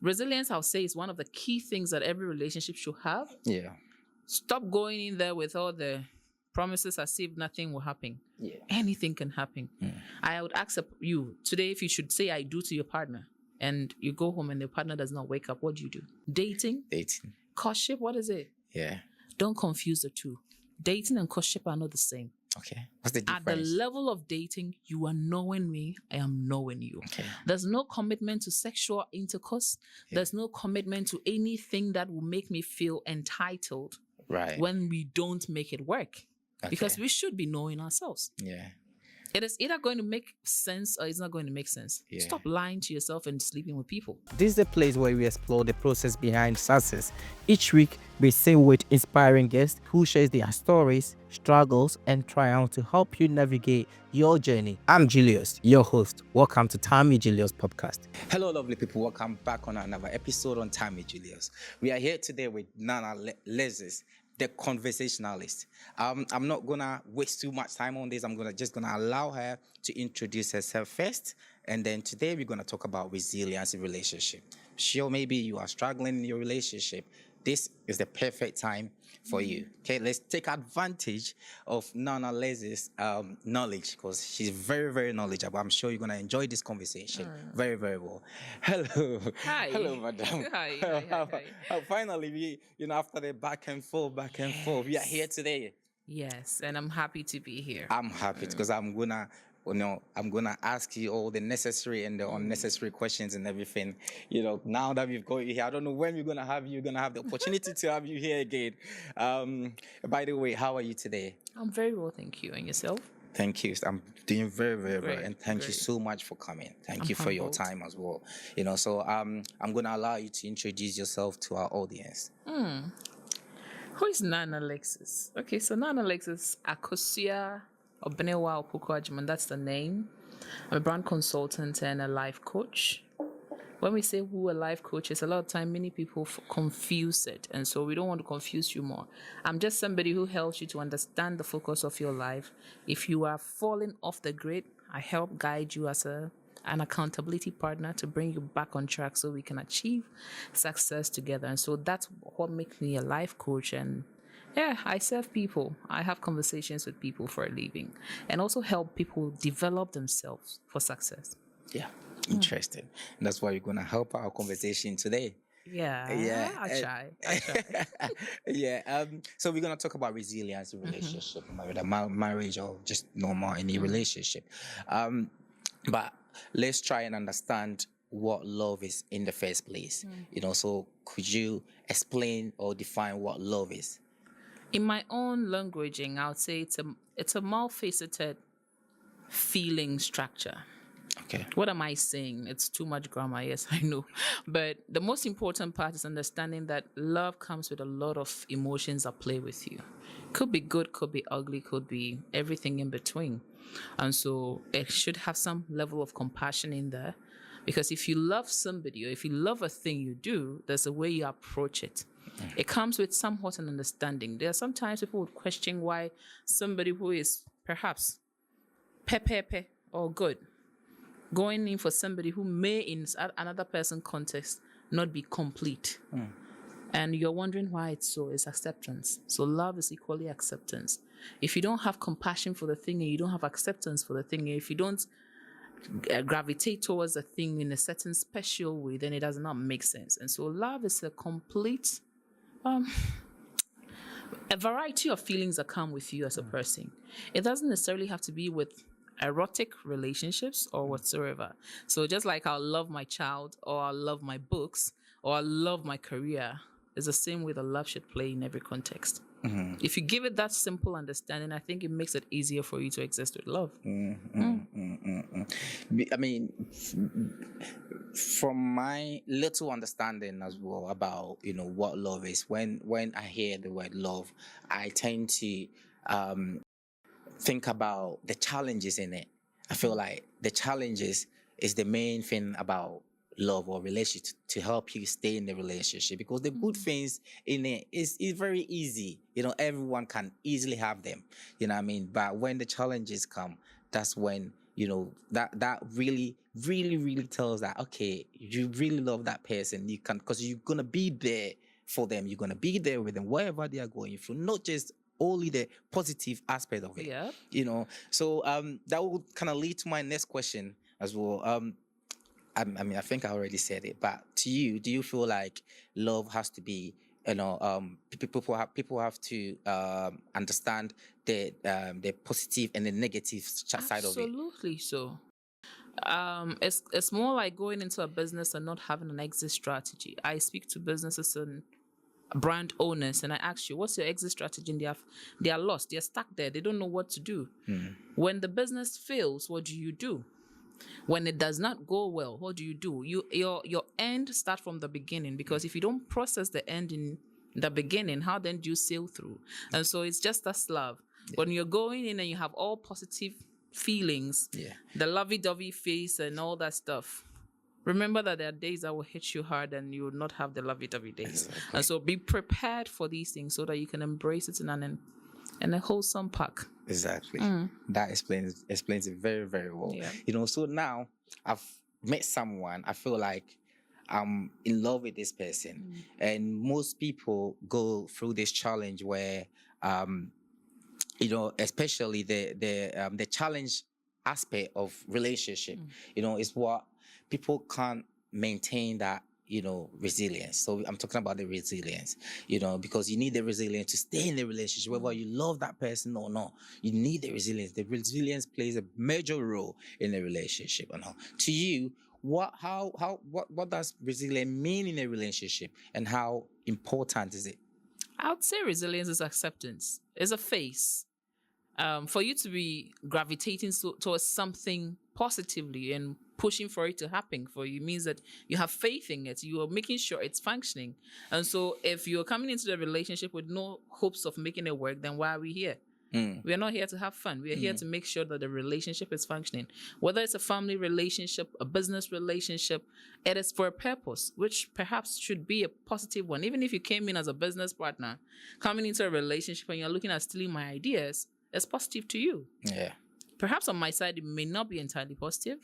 resilience, I'll say, is one of the key things that every relationship should have. Yeah. Stop going in there with all the promises as if nothing will happen. Yeah. Anything can happen. I would ask you today if you should say I do to your partner and you go home and your partner does not wake up, what do you do? Dating? Courtship? What is it? Yeah. Don't confuse the two. Dating and courtship are not the same. Okay. What's the difference? At the level of dating, you are knowing me, I am knowing you. Okay. There's no commitment to sexual intercourse. Yeah. There's no commitment to anything that will make me feel entitled when we don't make it work. Okay. Because we should be knowing ourselves. Yeah. It is either going to make sense or it's not going to make sense. Yeah. Stop lying to yourself and sleeping with people. This is the place where we explore the process behind success. Each week, we sit with inspiring guests who share their stories, struggles, and triumphs to help you navigate your journey. I'm Julius, your host. Welcome to Time with Julius podcast. Hello, lovely people. Welcome back on another episode on Time with Julius. We are here today with Naana Lexis, the conversationalist. I'm not gonna waste too much time on this. I'm just gonna allow her to introduce herself first, and then today we're gonna talk about resilience in relationship. Sure, maybe you are struggling in your relationship. This is the perfect time for you. Okay, let's take advantage of Naana Lexis' knowledge, because she's very, very knowledgeable. I'm sure you're gonna enjoy this conversation very, very well. Hello. Hi. Hello, madam. Hi. Finally, after the back and forth, we are here today. Yes, and I'm happy to be here. I'm happy because I'm gonna ask you all the necessary and the unnecessary questions and everything. Now that we've got you here, I don't know when we're gonna have the opportunity to have you here again. By the way, how are you today? I'm very well, thank you. And yourself? Thank you. I'm doing very, very well, and thank you so much for coming. Thank you for your time as well. So I'm gonna allow you to introduce yourself to our audience. Who is Naana Lexis? Okay, so Naana Lexis Akosia Obenewa Opokuajiman, that's the name. I'm a brand consultant and a life coach. When we say who a life coach is, a lot of time many people confuse it, and so we don't want to confuse you more. I'm just somebody who helps you to understand the focus of your life. If you are falling off the grid, I help guide you as an accountability partner to bring you back on track so we can achieve success together. And so that's what makes me a life coach. And yeah, I serve people. I have conversations with people for a living and also help people develop themselves for success. Yeah, interesting. And that's why we're going to help our conversation today. Yeah. I'll try. Yeah. So we're going to talk about resilience in relationship, whether marriage or just normal any relationship. But let's try and understand what love is in the first place. So could you explain or define what love is? In my own languaging, I would say it's a multifaceted feeling structure. Okay. What am I saying? It's too much grammar, yes, I know. But the most important part is understanding that love comes with a lot of emotions that play with you. Could be good, could be ugly, could be everything in between. And so it should have some level of compassion in there. Because if you love somebody or if you love a thing you do, there's a way you approach it. It comes with somewhat an understanding. There are sometimes people would question why somebody who is perhaps pepe or good going in for somebody who may in another person's context not be complete. And you're wondering why it's so. It's acceptance. So love is equally acceptance. If you don't have compassion for the thing and you don't have acceptance for the thing, and if you don't gravitate towards the thing in a certain special way, then it does not make sense. And so love is a complete a variety of feelings that come with you as a person. It doesn't necessarily have to be with erotic relationships or whatsoever. So just like I love my child or I love my books or I love my career, it's the same way the love should play in every context. If you give it that simple understanding, I think it makes it easier for you to exist with love. I mean, from my little understanding as well about what love is, when I hear the word love, I tend to think about the challenges in it. I feel like the challenges is the main thing about love or relationship to help you stay in the relationship, because the good things in it is very easy. Everyone can easily have them. But when the challenges come, that's when that really tells that, okay, you really love that person. You can, because you're gonna be there for them. You're gonna be there with them wherever they are going through, not just only the positive aspect of it. Yeah. So that will kind of lead to my next question as well. I mean, I think I already said it, but to you, do you feel like love has to be, people have to understand the positive and the negative side of it? Absolutely so. It's more like going into a business and not having an exit strategy. I speak to businesses and brand owners and I ask you, what's your exit strategy? And they are lost. They're stuck there. They don't know what to do. When the business fails, what do you do? When it does not go well, what do? Your end start from the beginning, because if you don't process the end in the beginning, how then do you sail through? And so it's just as love. When you're going in and you have all positive feelings, the lovey-dovey face and all that stuff, remember that there are days that will hit you hard and you will not have the lovey-dovey days. Exactly. And so be prepared for these things so that you can embrace it in a wholesome pack. Exactly. That explains it very, very well. Yeah. So now I've met someone, I feel like I'm in love with this person. And most people go through this challenge where especially the challenge aspect of relationship, is what people can't maintain that resilience. So I'm talking about the resilience, because you need the resilience to stay in the relationship, whether you love that person or not. You need the resilience. The resilience plays a major role in the relationship. And to you, what does resilience mean in a relationship, and how important is it? I would say resilience is acceptance. It's a phase. For you to be gravitating towards something positively and pushing for it to happen for you means that you have faith in it. You are making sure it's functioning. And so if you're coming into the relationship with no hopes of making it work, then why are we here? We are not here to have fun. We are here to make sure that the relationship is functioning. Whether it's a family relationship, a business relationship, it is for a purpose, which perhaps should be a positive one. Even if you came in as a business partner, coming into a relationship and you're looking at stealing my ideas, it's positive to you. Yeah. Perhaps on my side, it may not be entirely positive,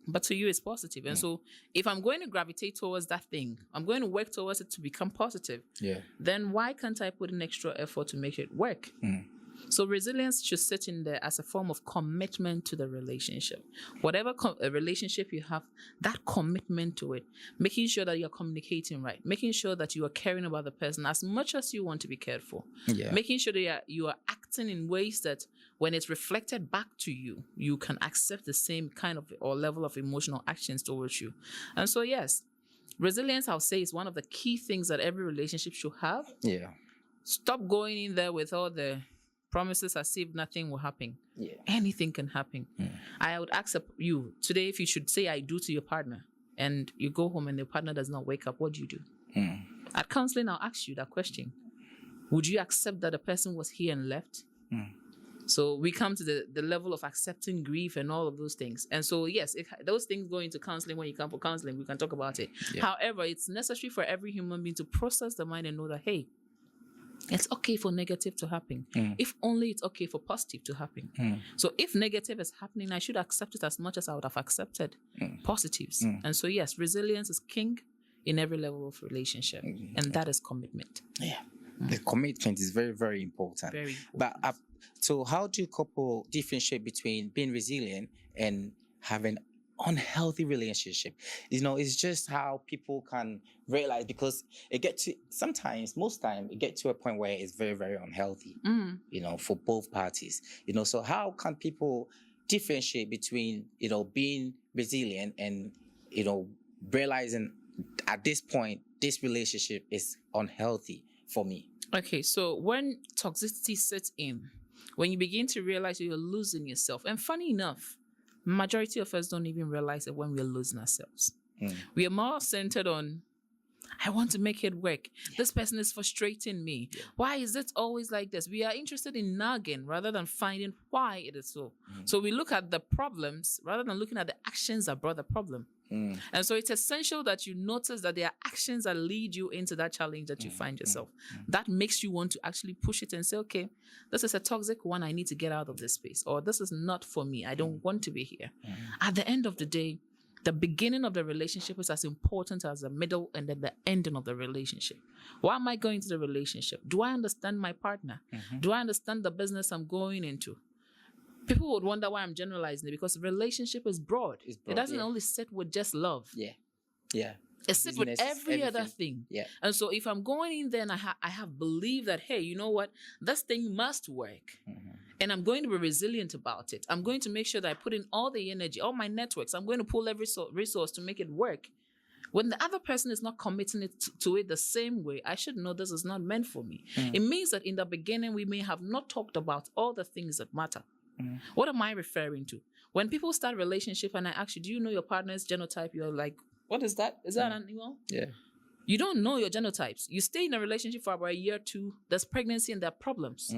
but to you, it's positive. And so if I'm going to gravitate towards that thing, I'm going to work towards it to become positive, then why can't I put in extra effort to make it work? So resilience should sit in there as a form of commitment to the relationship. Whatever relationship you have, that commitment to it, making sure that you're communicating right, making sure that you are caring about the person as much as you want to be cared for, making sure that you are acting in ways that when it's reflected back to you, you can accept the same kind of or level of emotional actions towards you. And so, yes, resilience, I'll say, is one of the key things that every relationship should have. Yeah. Stop going in there with all the promises as if nothing will happen. Yeah. Anything can happen. I would ask you today if you should say I do to your partner and you go home and your partner does not wake up, what do you do? At counseling, I'll ask you that question. Would you accept that the person was here and left? So we come to the level of accepting grief and all of those things. And so, yes, those things go into counseling. When you come for counseling, we can talk about it. Yeah. However, it's necessary for every human being to process the mind and know that, hey, it's okay for negative to happen. If only it's okay for positive to happen. So if negative is happening, I should accept it as much as I would have accepted positives. And so, yes, resilience is king in every level of relationship. And that is commitment. Yeah. The commitment is very, very important. Very important. But so how do you couple differentiate between being resilient and having unhealthy relationship? It's just how people can realize, because most time it gets to a point where it's very, very unhealthy, for both parties. So how can people differentiate between, being resilient and, realizing at this point, this relationship is unhealthy for me? Okay, so when toxicity sets in, when you begin to realize you're losing yourself, and funny enough, majority of us don't even realize it when we're losing ourselves. We are more centered on, I want to make it work. This person is frustrating me. Why is it always like this? We are interested in nagging rather than finding why it is so. So we look at the problems rather than looking at the actions that brought the problem. And so it's essential that you notice that there are actions that lead you into that challenge that you find yourself. That makes you want to actually push it and say, okay, this is a toxic one. I need to get out of this space. Or this is not for me. I don't want to be here. At the end of the day, the beginning of the relationship is as important as the middle and then the ending of the relationship. Why am I going to the relationship? Do I understand my partner? Do I understand the business I'm going into? People would wonder why I'm generalizing it, because relationship is broad. It doesn't only sit with just love. Yeah. It sits with every other thing. Yeah. And so if I'm going in there and I have believed that, hey, you know what? This thing must work. And I'm going to be resilient about it. I'm going to make sure that I put in all the energy, all my networks. I'm going to pull every resource to make it work. When the other person is not committing it to it the same way, I should know this is not meant for me. It means that in the beginning, we may have not talked about all the things that matter. What am I referring to? When people start a relationship and I ask you, do you know your partner's genotype? You're like, what is that? Is that an animal? Yeah. You don't know your genotypes. You stay in a relationship for about a year or two. There's pregnancy and there are problems.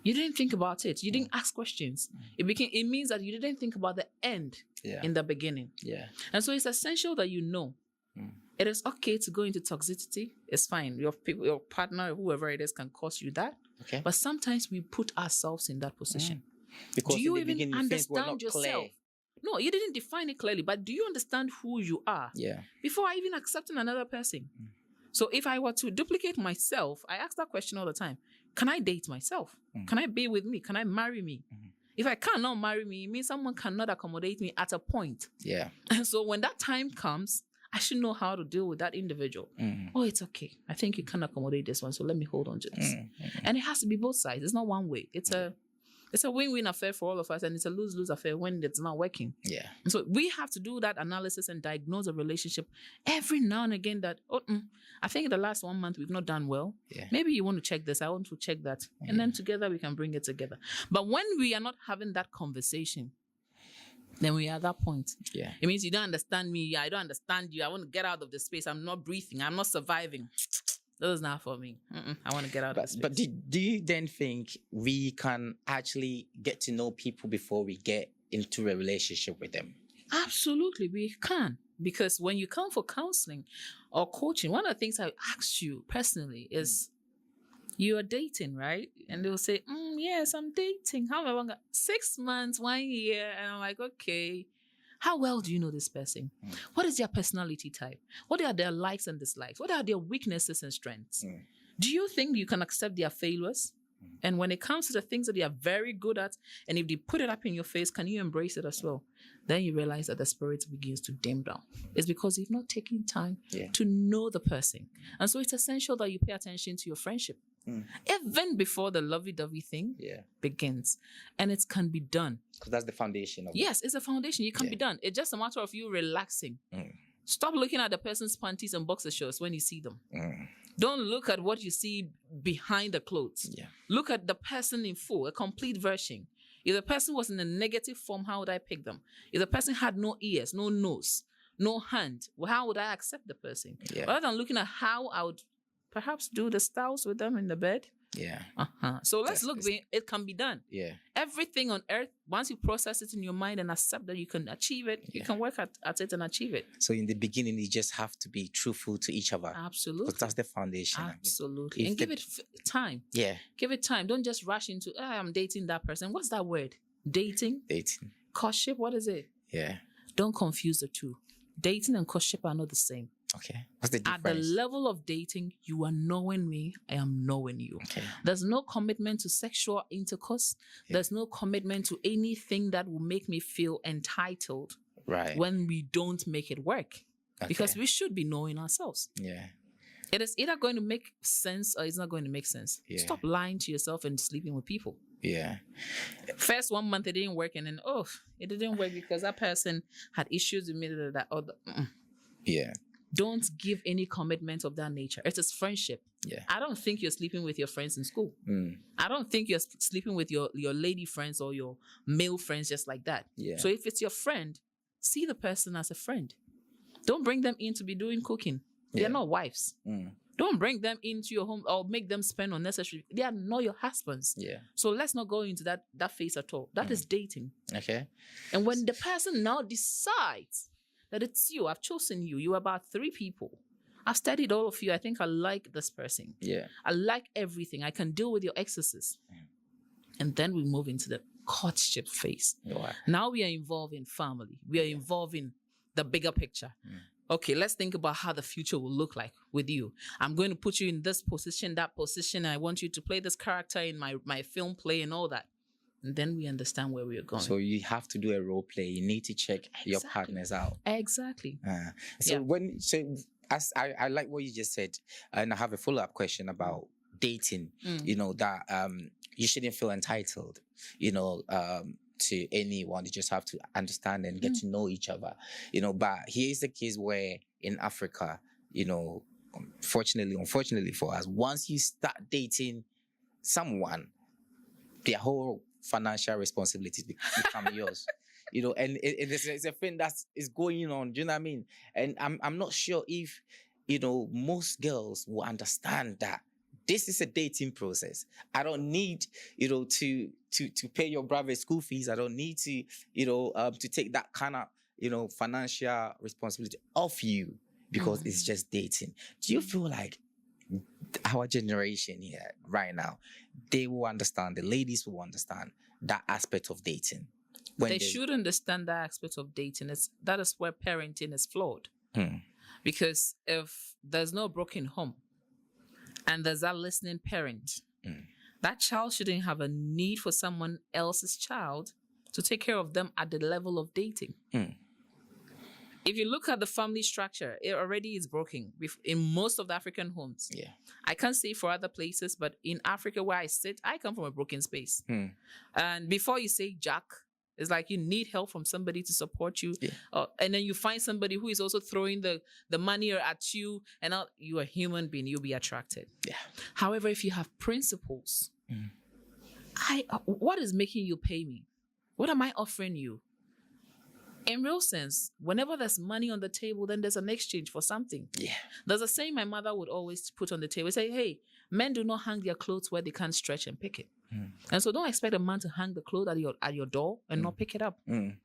You didn't think about it. You didn't ask questions. It means that you didn't think about the end in the beginning. Yeah. And so it's essential that you know. It is okay to go into toxicity. It's fine. Your partner, whoever it is, can cause you that. Okay. But sometimes we put ourselves in that position. Because do you in the even beginning, things were not understand yourself? clear. No, you didn't define it clearly, but do you understand who you are? Yeah. Before even accepting another person. So if I were to duplicate myself, I ask that question all the time. Can I date myself? Can I be with me? Can I marry me? If I cannot marry me, it means someone cannot accommodate me at a point. Yeah. And so when that time comes, I should know how to deal with that individual. Oh, it's okay. I think you can accommodate this one, so let me hold on to this. And it has to be both sides. It's not one way. It's a win-win affair for all of us, and it's a lose-lose affair when it's not working. Yeah. And so we have to do that analysis and diagnose a relationship every now and again that, I think the last 1 month we've not done well. Yeah. Maybe you want to check this. I want to check that. And then together we can bring it together. But when we are not having that conversation, then we are at that point. Yeah. It means you don't understand me. I don't understand you. I want to get out of the space. I'm not breathing. I'm not surviving. That is not for me. I want to get out of the space. But do you then think we can actually get to know people before we get into a relationship with them? Absolutely, we can. Because when you come for counseling or coaching, one of the things I ask you personally is, you are dating, right? And they'll say, yes, I'm dating. How long? 6 months, 1 year. And I'm like, okay, how well do you know this person? What is their personality type? What are their likes and dislikes? What are their weaknesses and strengths? Do you think you can accept their failures? And when it comes to the things that they are very good at, and if they put it up in your face, can you embrace it as well? Then you realize that the spirit begins to dim down. It's because you've not taken time to know the person. And so it's essential that you pay attention to your friendship. Even before the lovey-dovey thing begins. And it can be done. Because that's the foundation of it. Yes, it's a foundation. It can be done. It's just a matter of you relaxing. Stop looking at the person's panties and boxer shorts when you see them. Don't look at what you see behind the clothes. Look at the person in full, a complete version. If the person was in a negative form, how would I pick them? If the person had no ears, no nose, no hand, well, how would I accept the person? Rather than looking at how I would perhaps do the styles with them in the bed. So let's look, it can be done. Everything on earth, once you process it in your mind and accept that you can achieve it, you can work at it and achieve it. So in the beginning, you just have to be truthful to each other. Absolutely. Because that's the foundation. Absolutely. And give it time. Give it time. Don't just rush into, I'm dating that person. What's that word? Dating? Courtship? What is it? Don't confuse the two. Dating and courtship are not the same. Okay. What's the difference? At the level of dating, you are knowing me, I am knowing you. There's no commitment to sexual intercourse. There's no commitment to anything that will make me feel entitled when we don't make it work. Because we should be knowing ourselves. It is either going to make sense or it's not going to make sense. Stop lying to yourself and sleeping with people. First 1 month it didn't work, and then it didn't work because that person had issues with me. Don't give any commitment of that nature. It is friendship. I don't think you're sleeping with your friends in school. I don't think you're sleeping with your lady friends or your male friends just like that. So if it's your friend, see the person as a friend. Don't bring them in to be doing cooking. They're not wives. Don't bring them into your home or make them spend unnecessary. They are not your husbands. So let's not go into that phase at all. That is dating. And when the person now decides that it's you. I've chosen you. You are about 3 people. I've studied all of you. I think I like this person. Yeah. I like everything. I can deal with your excesses. And then we move into the courtship phase. Wow. Now we are involved in family. We are involved in the bigger picture. Okay, let's think about how the future will look like with you. I'm going to put you in this position, that position. I want you to play this character in my film play and all that. And then we understand where we are going. So you have to do a role play. You need to check your partners out. Exactly. As I like what you just said, and I have a follow-up question about dating. You know, that you shouldn't feel entitled, you know, to anyone. You just have to understand and get to know each other, you know. But here's the case where in Africa, you know, unfortunately for us, once you start dating someone, their whole financial responsibilities become yours. You know, and it's a thing that is going on. Do you know what I mean? And I'm not sure if, you know, most girls will understand that this is a dating process. I don't need, you know, to pay your brother's school fees. I don't need to, you know, to take that kind of, you know, financial responsibility off you because it's just dating. Do you feel like our generation here right now, they will understand, the ladies will understand that aspect of dating? They should understand that aspect of dating. That is where parenting is flawed. Because if there's no broken home and there's that listening parent, that child shouldn't have a need for someone else's child to take care of them at the level of dating. If you look at the family structure, it already is broken in most of the African homes. Yeah. I can't say for other places, but in Africa where I sit, I come from a broken space. And before you say Jack, it's like you need help from somebody to support you. And then you find somebody who is also throwing the money at you, and you're a human being, you'll be attracted. Yeah. However, if you have principles, what is making you pay me? What am I offering you? In real sense, whenever there's money on the table, then there's an exchange for something. Yeah. There's a saying my mother would always put on the table. Say, hey, men do not hang their clothes where they can't stretch and pick it. And so don't expect a man to hang the clothes at your door and not pick it up. And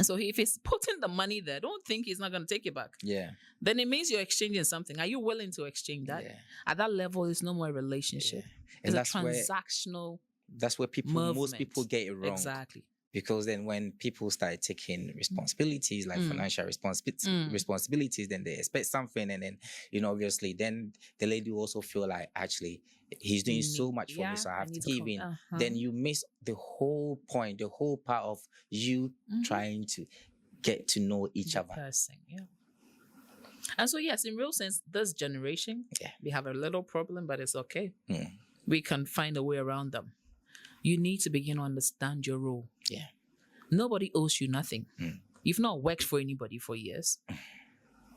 so if he's putting the money there, don't think he's not going to take it back. Yeah. Then it means you're exchanging something. Are you willing to exchange that? Yeah. At that level, it's no more a relationship. And It's a transactional that's where most people get it wrong. Exactly. Because then when people start taking responsibilities, like financial responsibilities, then they expect something. And then, you know, obviously, then the lady will also feel like, actually, he's doing so much for me, so I have to give in. Then you miss the whole point, the whole part of you trying to get to know each other. Person, yeah. And so, yes, in real sense, this generation, we have a little problem, but it's okay. We can find a way around them. You need to begin to understand your role. Yeah. Nobody owes you nothing. You've not worked for anybody for years.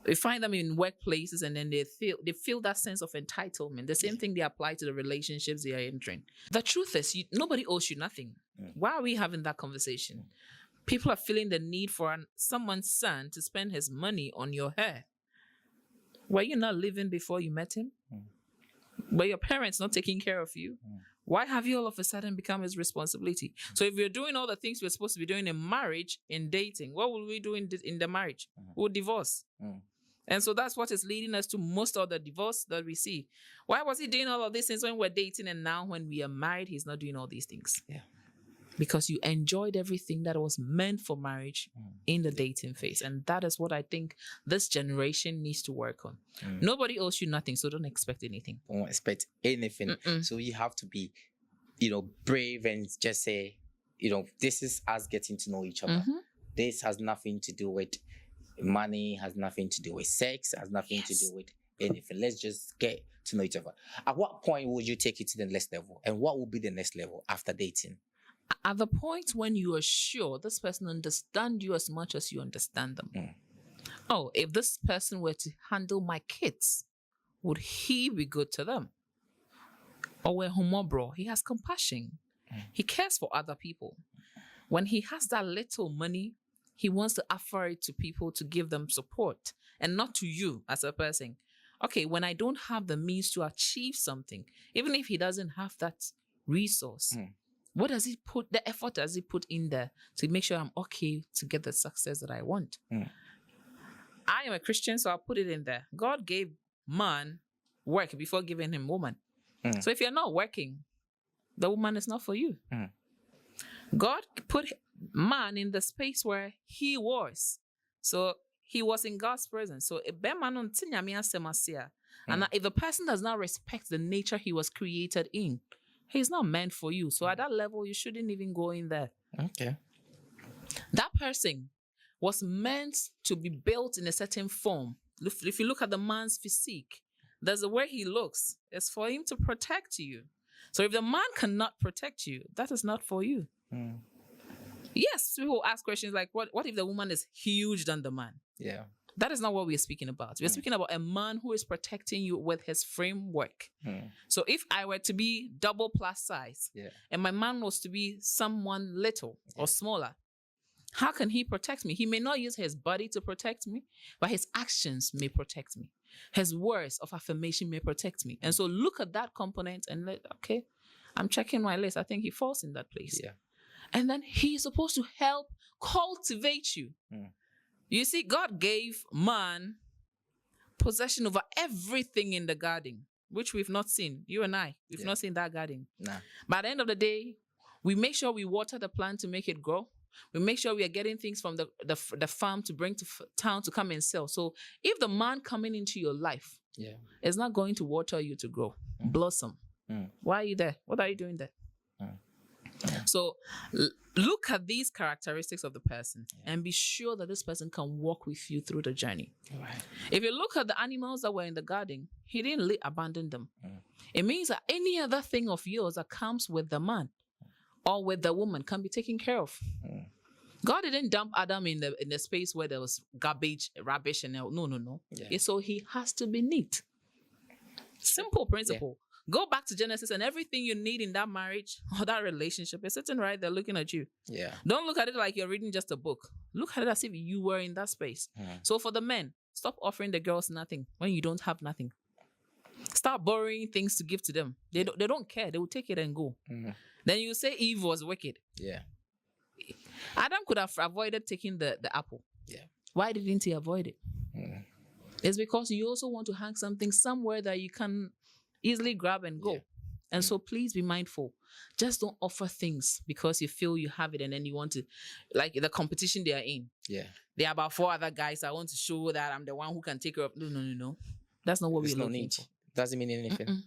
We find them in workplaces, and then they feel that sense of entitlement. The same thing they apply to the relationships they are entering. The truth is, nobody owes you nothing. Why are we having that conversation? People are feeling the need for someone's son to spend his money on your hair. Were you not living before you met him? Were your parents not taking care of you? Why have you all of a sudden become his responsibility? So if we're doing all the things we're supposed to be doing in marriage, in dating, what will we do in the marriage? We'll divorce. And so that's what is leading us to most of the divorce that we see. Why was he doing all of these things when we're dating, and now when we are married, he's not doing all these things? Yeah. Because you enjoyed everything that was meant for marriage in the dating phase. And that is what I think this generation needs to work on. Nobody owes you nothing, so don't expect anything. Don't expect anything. So you have to be, you know, brave and just say, you know, this is us getting to know each other. This has nothing to do with money, has nothing to do with sex, has nothing to do with anything. Let's just get to know each other. At what point would you take it to the next level? And what will be the next level after dating? At the point when you are sure this person understands you as much as you understand them. Oh, if this person were to handle my kids, would he be good to them? Or we're homobro, he has compassion. He cares for other people. When he has that little money, he wants to offer it to people to give them support, and not to you as a person. Okay, when I don't have the means to achieve something, even if he doesn't have that resource, what does he put, the effort does he put in there to make sure I'm okay to get the success that I want? I am a Christian, so I'll put it in there. God gave man work before giving him woman. So if you're not working, the woman is not for you. God put man in the space where he was. So he was in God's presence. So and if the person does not respect the nature he was created in, he's not meant for you. So at that level, you shouldn't even go in there. Okay. That person was meant to be built in a certain form. If you look at the man's physique, there's the way he looks. It's for him to protect you. So if the man cannot protect you, that is not for you. Yes, people ask questions like, what if the woman is huge than the man? Yeah. That is not what we're speaking about. We're speaking about a man who is protecting you with his framework. So if I were to be double plus size and my man was to be someone little or smaller, how can he protect me? He may not use his body to protect me, but his actions may protect me. His words of affirmation may protect me. And so look at that component and okay, I'm checking my list. I think he falls in that place. Yeah. And then he's supposed to help cultivate you. You see, God gave man possession over everything in the garden, which we've not seen. You and I, we've not seen that garden. Nah. But at the end of the day, we make sure we water the plant to make it grow. We make sure we are getting things from the farm to bring to town to come and sell. So if the man coming into your life is not going to water you to grow, blossom, why are you there? What are you doing there? So look at these characteristics of the person and be sure that this person can walk with you through the journey. Right. If you look at the animals that were in the garden, he didn't abandon them. It means that any other thing of yours that comes with the man or with the woman can be taken care of. God didn't dump Adam in the space where there was garbage, rubbish, and no. So he has to be neat. Simple principle. Go back to Genesis and everything you need in that marriage or that relationship is sitting right there looking at you. Yeah. Don't look at it like you're reading just a book. Look at it as if you were in that space. So for the men, stop offering the girls nothing when you don't have nothing. Start borrowing things to give to them. They don't care. They will take it and go. Then you say Eve was wicked. Yeah. Adam could have avoided taking the apple. Yeah. Why didn't he avoid it? It's because you also want to hang something somewhere that you can easily grab and go. And so please be mindful. Just don't offer things because you feel you have it and then you want to, like the competition they are in. Yeah. There are about 4 other guys. I want to show that I'm the one who can take care of. No. That's not what we're looking for. Doesn't mean anything.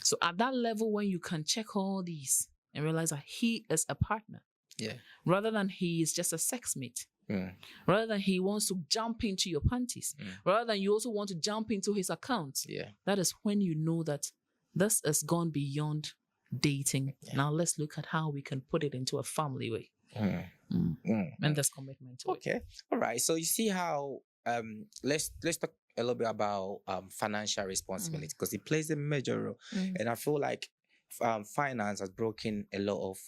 So at that level, when you can check all these and realize that he is a partner. Yeah. Rather than he is just a sex mate. Rather than he wants to jump into your panties. Rather than you also want to jump into his account. Yeah. That is when you know that this has gone beyond dating. Now let's look at how we can put it into a family way. And there's commitment to it. All right. So you see how let's talk a little bit about financial responsibility because it plays a major role. And I feel like finance has broken a lot of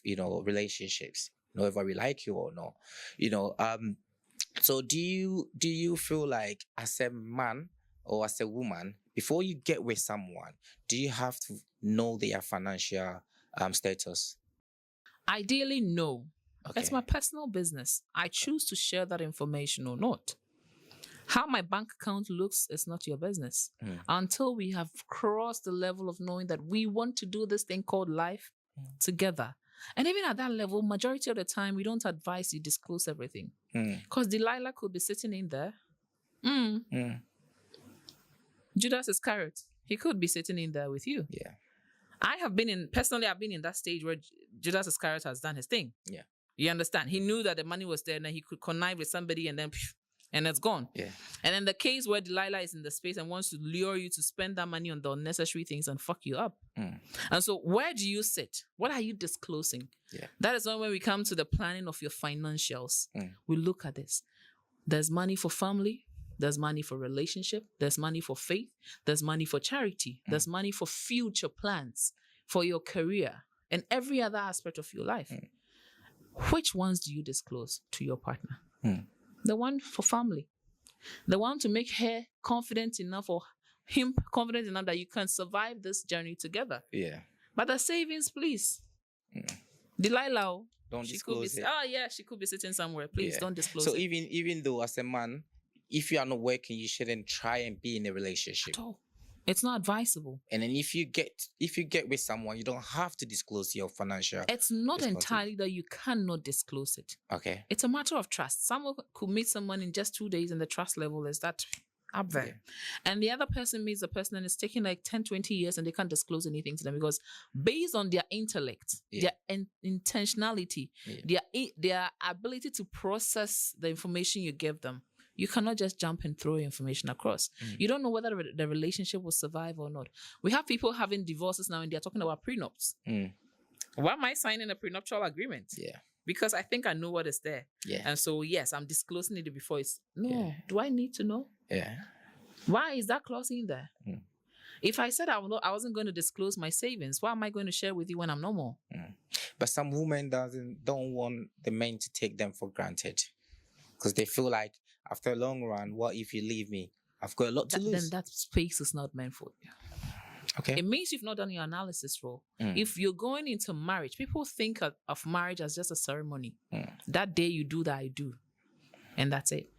relationships. Whether we like you or not, so do you feel like as a man or as a woman, before you get with someone, do you have to know their financial status? Ideally, no. It's my personal business. I choose to share that information or not. How my bank account looks is not your business. Until we have crossed the level of knowing that we want to do this thing called life together. And even at that level, majority of the time, we don't advise you disclose everything. Because Delilah could be sitting in there. Judas Iscariot, he could be sitting in there with you. Yeah. I've been in that stage where Judas Iscariot has done his thing. Yeah. You understand? He knew that the money was there and then he could connive with somebody and then and it's gone. Yeah. And then the case where Delilah is in the space and wants to lure you to spend that money on the unnecessary things and fuck you up. And so where do you sit? What are you disclosing? Yeah. That is when we come to the planning of your financials. We look at this. There's money for family. There's money for relationship. There's money for faith. There's money for charity. There's money for future plans, for your career, and every other aspect of your life. Which ones do you disclose to your partner? The one for family. The one to make her confident enough or him confident enough that you can survive this journey together. Yeah. But the savings, please. Delilah, don't disclose it. She could be sitting somewhere. Please don't disclose so it. even though as a man, if you are not working, you shouldn't try and be in a relationship. At all. It's not advisable. And then if you get with someone, you don't have to disclose your financial. It's not entirely that you cannot disclose it. Okay. It's a matter of trust. Someone could meet someone in just 2 days and the trust level is that up there. Yeah. And the other person meets the person and it's taking like 10, 20 years and they can't disclose anything to them because based on their intellect, their intentionality, their ability to process the information you give them, you cannot just jump and throw information across. You don't know whether the relationship will survive or not. We have people having divorces now and they're talking about prenups. Why am I signing a prenuptial agreement? Yeah. Because I think I know what is there. Yeah. And so, yes, I'm disclosing it before it's... No. Do I need to know? Yeah. Why is that clause in there? If I said I wasn't going to disclose my savings, why am I going to share with you when I'm no more? But some women don't want the men to take them for granted because they feel like after a long run, what if you leave me? I've got a lot to lose. Then that space is not meant for you. Okay. It means you've not done your analysis role. If you're going into marriage, people think of marriage as just a ceremony. That day you do that, I do. And that's it.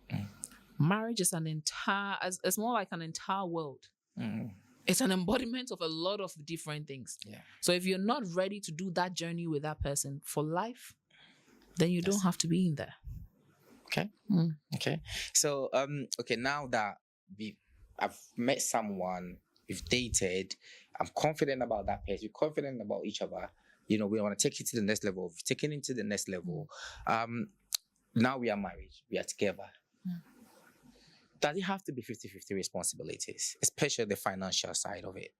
Marriage is it's more like an entire world. It's an embodiment of a lot of different things. Yeah. So if you're not ready to do that journey with that person for life, then you don't have to be in there. Okay. Okay. So, now that I've met someone, we've dated, I'm confident about that person, we're confident about each other, we want to take it to the next level. We've taken it to the next level. Now we are married, we are together. Does it have to be 50-50 responsibilities, especially the financial side of it?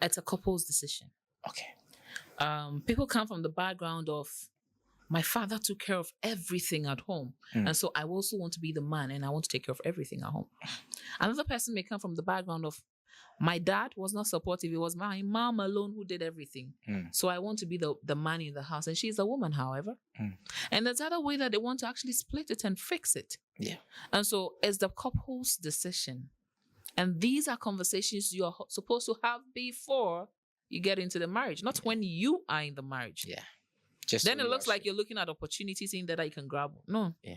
It's a couple's decision. Okay. People come from the background of, my father took care of everything at home. And so I also want to be the man and I want to take care of everything at home. Another person may come from the background of, my dad was not supportive. It was my mom alone who did everything. So I want to be the man in the house. And she's a woman, however. And there's other way that they want to actually split it and fix it. Yeah. And so it's the couple's decision. And these are conversations you're supposed to have before you get into the marriage, not when you are in the marriage. Yeah. Then it looks like you're looking at opportunities in there that you can grab. No. Yeah.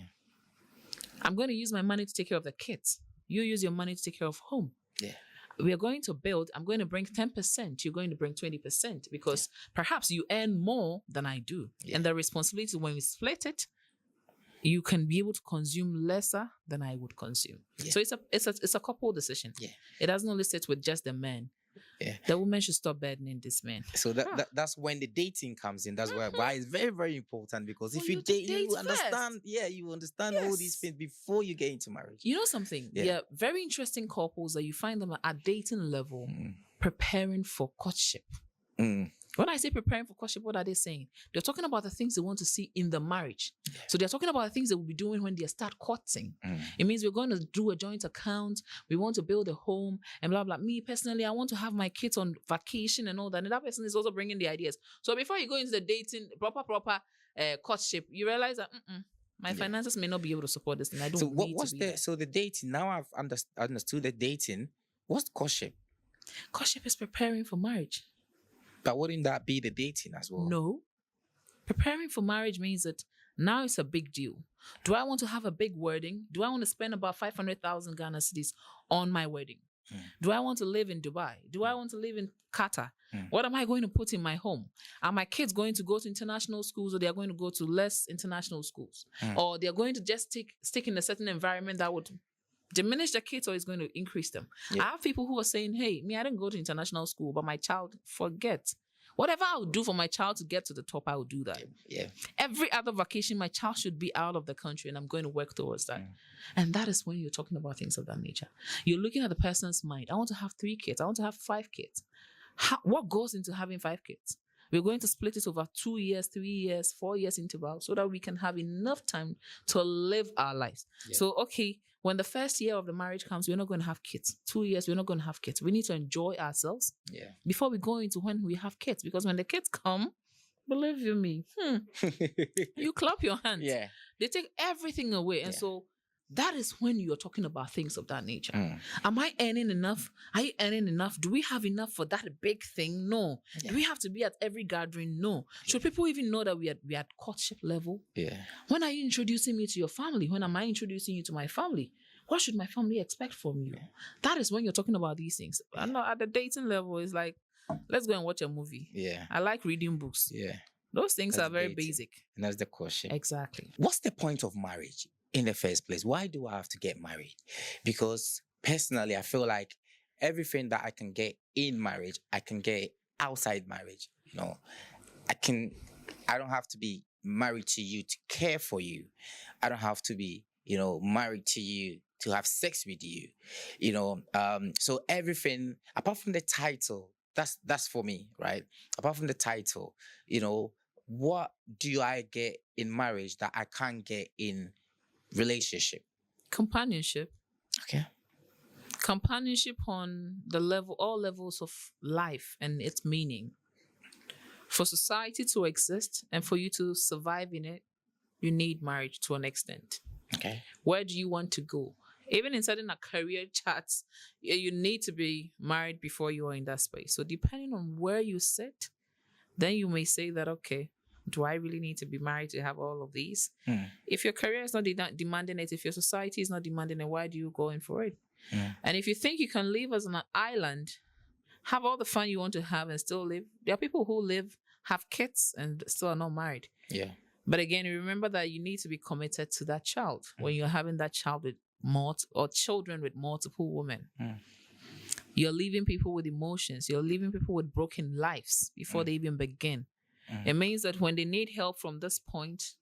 I'm going to use my money to take care of the kids. You use your money to take care of home. Yeah. We are going to build. I'm going to bring 10%. You're going to bring 20% because perhaps you earn more than I do. Yeah. And the responsibility, when we split it, you can be able to consume lesser than I would consume. Yeah. So it's a couple decision. Yeah. It doesn't only sit with just the man. Yeah. The woman should stop burdening this man. So that's when the dating comes in. That's why it's very, very important because if you date you understand, you understand all these things before you get into marriage. You know something? Yeah, very interesting couples that you find them at dating level preparing for courtship. When I say preparing for courtship, what are they saying? They're talking about the things they want to see in the marriage. Yeah. So they're talking about the things they will be doing when they start courting. It means we're going to do a joint account. We want to build a home and blah, blah. Me, personally, I want to have my kids on vacation and all that. And that person is also bringing the ideas. So before you go into the dating, proper courtship, you realize that my finances may not be able to support this. And I don't need to be there. So the dating, now I've understood the dating. What's courtship? Courtship is preparing for marriage. But wouldn't that be the dating as well? No. Preparing for marriage means that now it's a big deal. Do I want to have a big wedding? Do I want to spend about 500,000 Ghana cedis on my wedding? Do I want to live in Dubai? Do I want to live in Qatar? What am I going to put in my home? Are my kids going to go to international schools or they are going to go to less international schools? Or they're going to just stick in a certain environment that would diminish the kids or is going to increase them. Yeah. I have people who are saying, hey, I didn't go to international school, but my child, forget. Whatever I would do for my child to get to the top, I will do that. Yeah. Every other vacation, my child should be out of the country and I'm going to work towards that. And that is when you're talking about things of that nature. You're looking at the person's mind. I want to have 3 kids. I want to have 5 kids. What goes into having 5 kids? We're going to split it over 2 years, 3 years, 4 years interval so that we can have enough time to live our lives. Yeah. So, okay, when the first year of the marriage comes, we're not going to have kids. 2 years, we're not going to have kids. We need to enjoy ourselves before we go into when we have kids. Because when the kids come, believe you me, you clap your hands. Yeah. They take everything away. And so that is when you're talking about things of that nature. Am I earning enough? Are you earning enough? Do we have enough for that big thing? No. Yeah. Do we have to be at every gathering? No. Should people even know that we are at courtship level? Yeah. When are you introducing me to your family? When am I introducing you to my family? What should my family expect from you? That is when you're talking about these things. And not at the dating level, it's like, let's go and watch a movie. Yeah. I like reading books. Yeah. Those things That's are very dating. basic. And that's the question. Exactly. What's the point of marriage in the first place? Why do I have to get married? Because personally, I feel like everything that I can get in marriage, I can get outside marriage. You know, I don't have to be married to you to care for you. I don't have to be, married to you to have sex with you. So everything apart from the title, that's for me, right? Apart from the title, what do I get in marriage that I can't get in relationship? Companionship. Okay. Companionship on all levels of life and its meaning. For society to exist and for you to survive in it, you need marriage to an extent. Okay. Where do you want to go? Even in setting a career charts, you need to be married before you are in that space. So depending on where you sit, then you may say that, okay, do I really need to be married to have all of these? If your career is not demanding it, if your society is not demanding it, why do you go in for it? And if you think you can live as an island, have all the fun you want to have and still live, there are people who have kids and still are not married. Yeah. But again, remember that you need to be committed to that child when you're having that child with children with multiple women. You're leaving people with emotions. You're leaving people with broken lives before they even begin. It means that when they need help from this point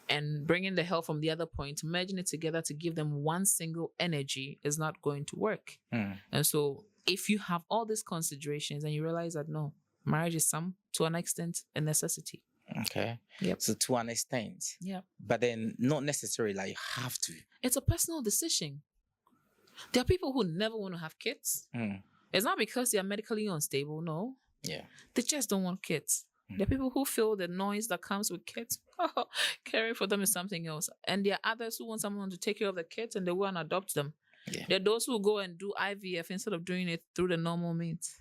and bringing the help from the other point, merging it together to give them one single energy is not going to work. And so if you have all these considerations and you realize that no, marriage is to an extent a necessity. Okay. Yep. So to an extent. Yep. But then not necessarily like you have to. It's a personal decision. There are people who never want to have kids. It's not because they are medically unstable, no. Yeah. They just don't want kids. There are people who feel the noise that comes with kids. Caring for them is something else. And there are others who want someone to take care of the kids and they go and adopt them. Yeah. There are those who go and do IVF instead of doing it through the normal means.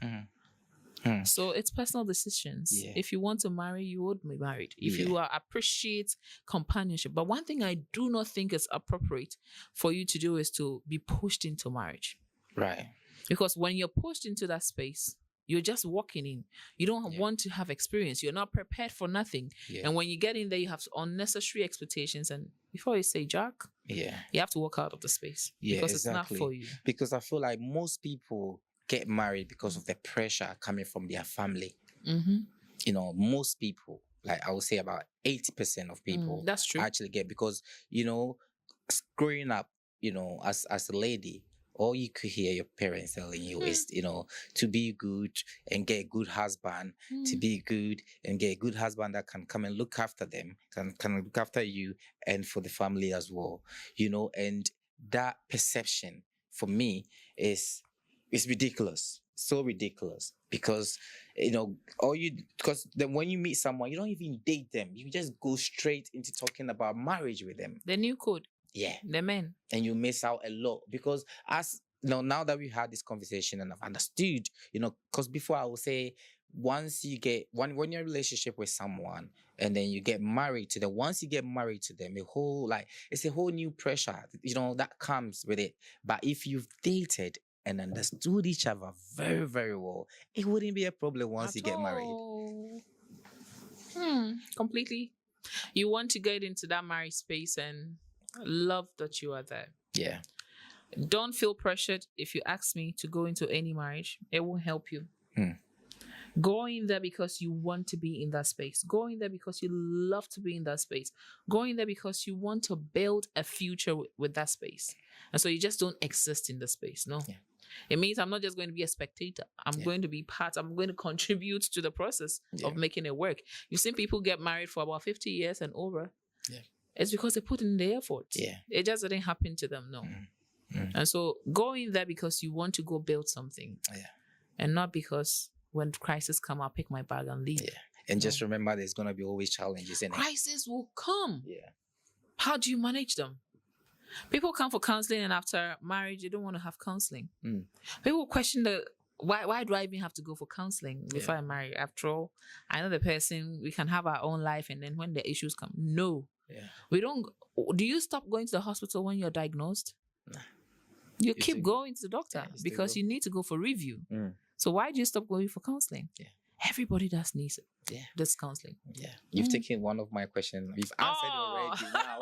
So it's personal decisions. Yeah. If you want to marry, you would be married. If you appreciate companionship. But one thing I do not think is appropriate for you to do is to be pushed into marriage. Right. Because when you're pushed into that space, you're just walking in. You don't want to have experience. You're not prepared for nothing. Yeah. And when you get in there, you have unnecessary expectations. And before you say Jack, you have to walk out of the space. Yeah, because exactly. It's not for you. Because I feel like most people get married because of the pressure coming from their family. Most people, like I would say about 80% of people that's true. actually get, because, growing up, as a lady, all you could hear your parents telling you is, to be good and get a good husband, to be good and get a good husband that can come and look after them, can look after you and for the family as well, and that perception for me is ridiculous. So ridiculous. Because, because then when you meet someone, you don't even date them. You just go straight into talking about marriage with them. The new code. Yeah. The men. And you miss out a lot. Because now that we had this conversation and I've understood, because before I would say, once you get, when you're in a relationship with someone and then you get married to them, once you get married to them, it's a whole new pressure, that comes with it. But if you've dated and understood each other very, very well, it wouldn't be a problem once you get married. Completely. You want to get into that marriage space and love that you are there. Yeah. Don't feel pressured if you ask me to go into any marriage. It won't help you. Go in there because you want to be in that space. Go in there because you love to be in that space. Go in there because you want to build a future with that space. And so you just don't exist in the space. No. Yeah. It means I'm not just going to be a spectator. I'm going to be I'm going to contribute to the process of making it work. You've seen people get married for about 50 years and over. Yeah. It's because they put in the effort. Yeah. It just didn't happen to them. No. And so go in there because you want to go build something. Yeah. And not because when crisis come, I'll pick my bag and leave. Yeah. And just remember there's going to be always challenges in it. Crisis will come. Yeah. How do you manage them? People come for counseling and after marriage, they don't want to have counseling. People question why do I even have to go for counseling before I marry? After all, I know the person, we can have our own life and then when the issues come, no. Yeah. We don't. Do you stop going to the hospital when you're diagnosed? You keep going to the doctor you still because go. you need to go for review. Mm. So why do you stop going for counseling? Yeah. Everybody does needs it. Yeah. This counseling. Yeah, you've taken one of my questions. You've answered it already. Now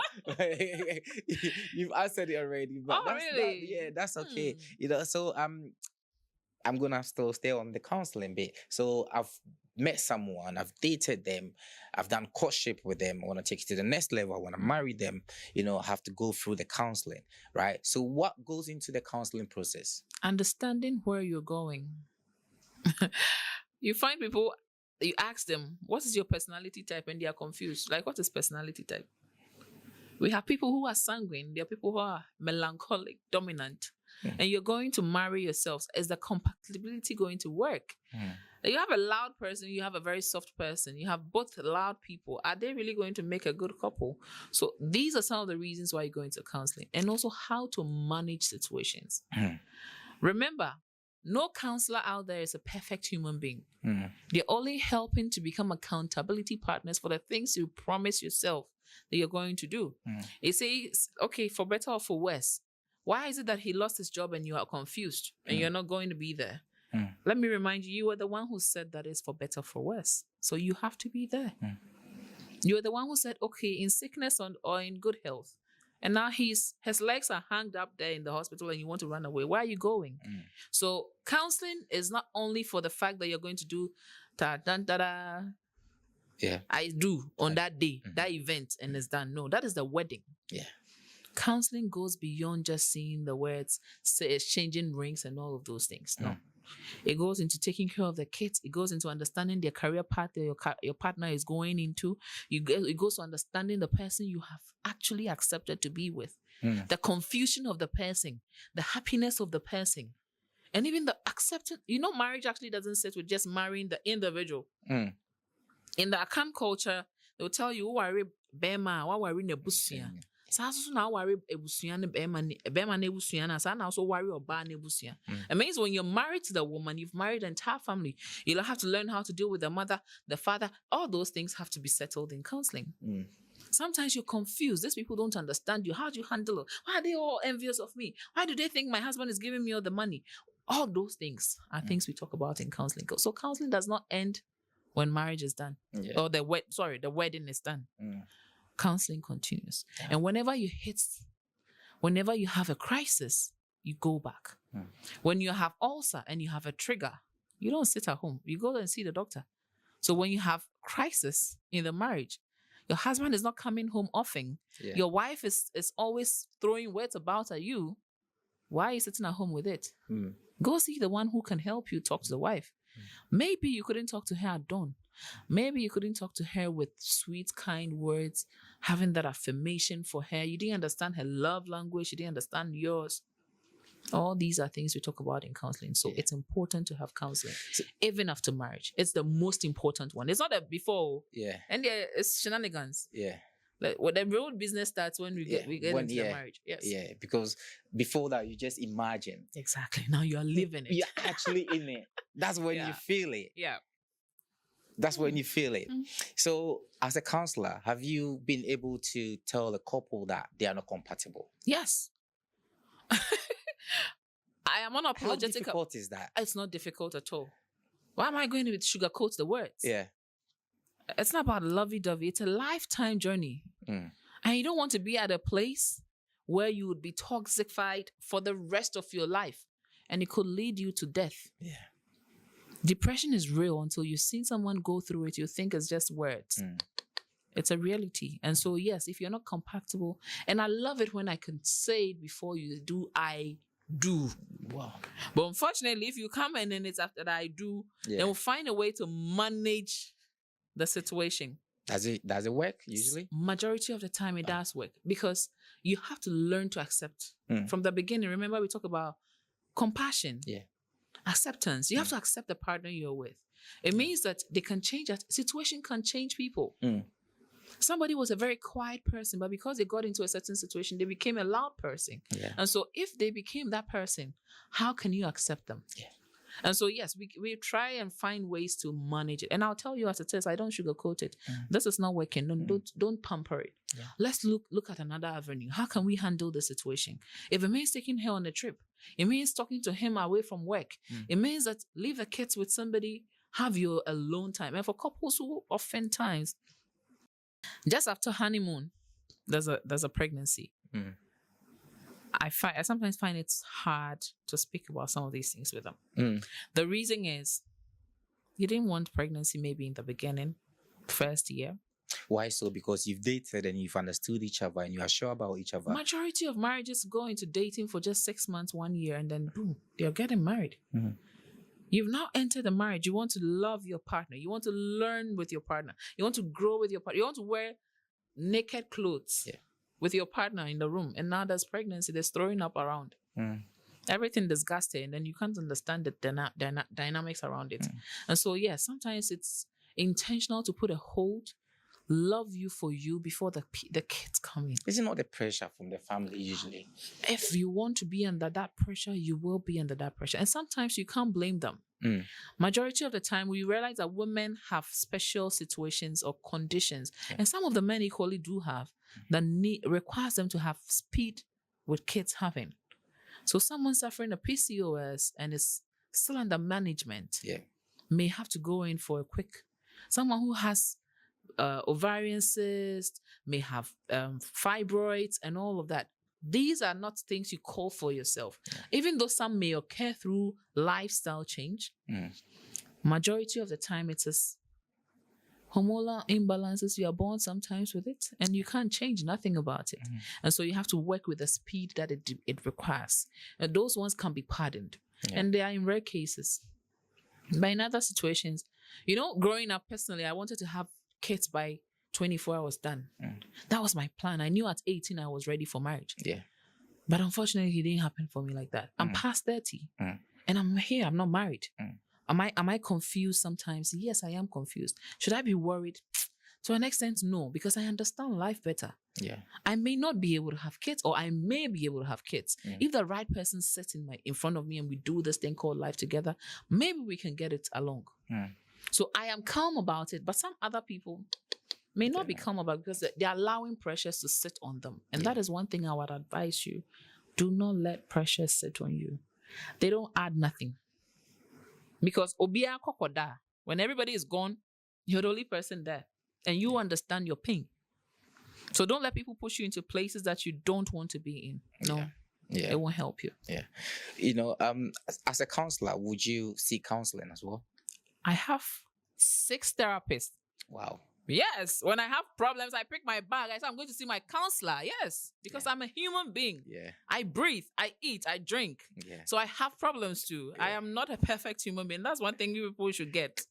you've answered it already. But that's really? yeah, that's okay. So I'm gonna still stay on the counseling bit. So I've met someone, I've dated them, I've done courtship with them. I want to take it to the next level. I want to marry them. I have to go through the counseling, right? So what goes into the counseling process? Understanding where you're going. You find people, you ask them, what is your personality type? And they are confused. Like, what is personality type? We have people who are sanguine. There are people who are melancholic, dominant. And you're going to marry yourselves. Is the compatibility going to work? You have a loud person, you have a very soft person. You have both loud people. Are they really going to make a good couple? So these are some of the reasons why you're going to counseling. And also how to manage situations. Remember, no counselor out there is a perfect human being. They're only helping to become accountability partners for the things you promise yourself that you're going to do. It says, okay, for better or for worse, why is it that he lost his job and you are confused and you're not going to be there? Let me remind you, you were the one who said that is for better or for worse. So you have to be there. You're the one who said, okay, in sickness or in good health. And now his legs are hanged up there in the hospital and you want to run away. Where are you going? So counseling is not only for the fact that you're going to do ta-da-da-da, I do on that day, that event, and it's done. No, that is the wedding. Yeah. Counseling goes beyond just seeing the words, exchanging rings and all of those things. No. It goes into taking care of the kids. It goes into understanding their career path that your partner is going into. It goes to understanding the person you have actually accepted to be with. The confusion of the person, the happiness of the person, and even the acceptance. Marriage actually doesn't sit with just marrying the individual. In the Akam culture, they'll tell you, who are bema, who are in a busia. It means when you're married to the woman, you've married the entire family. You'll have to learn how to deal with the mother, the father. All those things have to be settled in counseling. Sometimes you're confused. These people don't understand you. How do you handle it? Why are they all envious of me? Why do they think my husband is giving me all the money? All those things are things we talk about in counseling. So counseling does not end when marriage is done. Or the wedding is done. Counseling continues. And whenever you have a crisis, you go back. When you have ulcer and you have a trigger, you don't sit at home. You go and see the doctor. So when you have crisis in the marriage, your husband is not coming home often. Your wife is always throwing words about at you. Why are you sitting at home with it? Go see the one who can help you talk to the wife. Maybe you couldn't talk to her at dawn. Maybe you couldn't talk to her with sweet, kind words, having that affirmation for her. You didn't understand her love language. You didn't understand yours. All these are things we talk about in counseling. So it's important to have counseling, even after marriage. It's the most important one. It's not that before. And it's shenanigans. Like, the real business starts when we get into the marriage. Because before that, you just imagine. Exactly. Now you are living it. You're actually in it. That's when you feel it. That's when you feel it. So, as a counselor, have you been able to tell a couple that they are not compatible? Yes. I am unapologetic. How difficult is that? It's not difficult at all. Why am I going to sugarcoat the words? It's not about lovey-dovey. It's a lifetime journey. And you don't want to be at a place where you would be toxified for the rest of your life. And it could lead you to death. Depression is real until you've seen someone go through it. You think it's just words. It's a reality. And so, yes, if you're not compatible, and I love it when I can say it before you do, I do. Wow. But unfortunately, if you come in and it's after that I do, then we'll find a way to manage the situation. Does it work usually? Majority of the time it does work, because you have to learn to accept from the beginning. Remember, we talk about compassion. Acceptance. You have to accept the partner you're with. It means that they can change. That situation can change people. Somebody was a very quiet person, but because they got into a certain situation, they became a loud person. And so if they became that person, how can you accept them? And so, yes, we try and find ways to manage it. And I'll tell you as it is, I don't sugarcoat it. This is not working. Don't pamper it. Yeah. Let's look at another avenue. How can we handle the situation? If it means taking her on a trip, it means talking to him away from work. It means that leave the kids with somebody, have your alone time. And for couples who oftentimes, just after honeymoon, there's a pregnancy. I sometimes find it's hard to speak about some of these things with them. The reason is you didn't want pregnancy maybe in the beginning, first year. Why so? Because you've dated and you've understood each other and you are sure about each other. Majority of marriages go into dating for just 6 months, 1 year, and then boom, they're getting married. You've now entered a marriage. You want to love your partner. You want to learn with your partner. You want to grow with your partner. You want to wear naked clothes with your partner in the room. And now there's pregnancy. There's throwing up around. Everything disgusting. And then you can't understand the dynamics around it. And so, sometimes it's intentional to put a hold, love you for you before the kids come in. Is it not the pressure from the family usually? If you want to be under that pressure, you will be under that pressure. And sometimes you can't blame them. Majority of the time, we realize that women have special situations or conditions. And some of the men equally do have that requires them to have speed with kids having. So someone suffering a PCOS and is still under management may have to go in for a quick. Someone who has ovarian cyst, may have fibroids and all of that. These are not things you call for yourself. Even though some may occur through lifestyle change, majority of the time it is hormonal imbalances. You are born sometimes with it and you can't change nothing about it. And so you have to work with the speed that it requires. And those ones can be pardoned. And they are in rare cases. But in other situations, growing up personally, I wanted to have kids by 24 hours done. That was my plan. I knew at 18 I was ready for marriage. But unfortunately, it didn't happen for me like that. I'm past 30 and I'm here. I'm not married. Am I confused sometimes? Yes, I am confused. Should I be worried? To an extent, no, because I understand life better. I may not be able to have kids, or I may be able to have kids. If the right person sits in front of me and we do this thing called life together, maybe we can get it along. So I am calm about it, but some other people may not be calm about it because they're allowing pressures to sit on them. And that is one thing I would advise you. Do not let pressure sit on you. They don't add nothing. Because obia kokoda, when everybody is gone, you're the only person there. And you understand your pain. So don't let people push you into places that you don't want to be in. No. It won't help you. As a counselor, would you seek counseling as well? I have 6 therapists. Wow. Yes. When I have problems, I pick my bag. I say, I'm going to see my counselor. Yes. Because I'm a human being. I breathe, I eat, I drink. So I have problems too. I am not a perfect human being. That's one thing you people should get.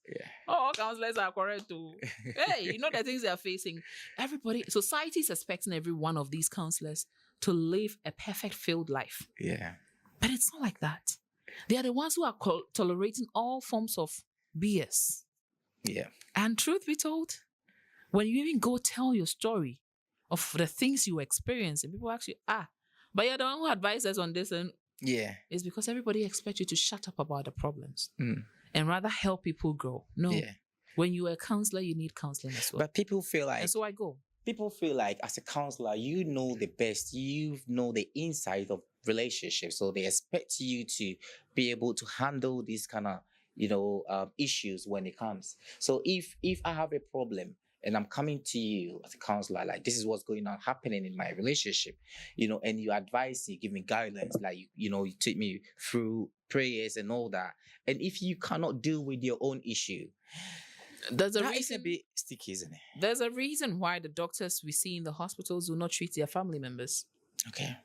All counselors are correct too. Hey, the things they are facing. Everybody, society is expecting every one of these counselors to live a perfect filled life. But it's not like that. They are the ones who are tolerating all forms of BS. And truth be told, when you even go tell your story of the things you experience, and people actually, but you're the one who advises on this, and it's because everybody expects you to shut up about the problems and rather help people grow. No. When you're a counselor, you need counseling as well. But people feel like... And so I go. People feel like as a counselor, you know the best. You know the inside of relationships. So they expect you to be able to handle these kind of, issues when it comes. So if I have a problem and I'm coming to you as a counselor, like this is what's going on happening in my relationship, and you advise me, give me guidelines, like, you take me through prayers and all that. And if you cannot deal with your own issue, there's a that reason. is a bit sticky, isn't it? There's a reason why the doctors we see in the hospitals do not treat their family members. Okay.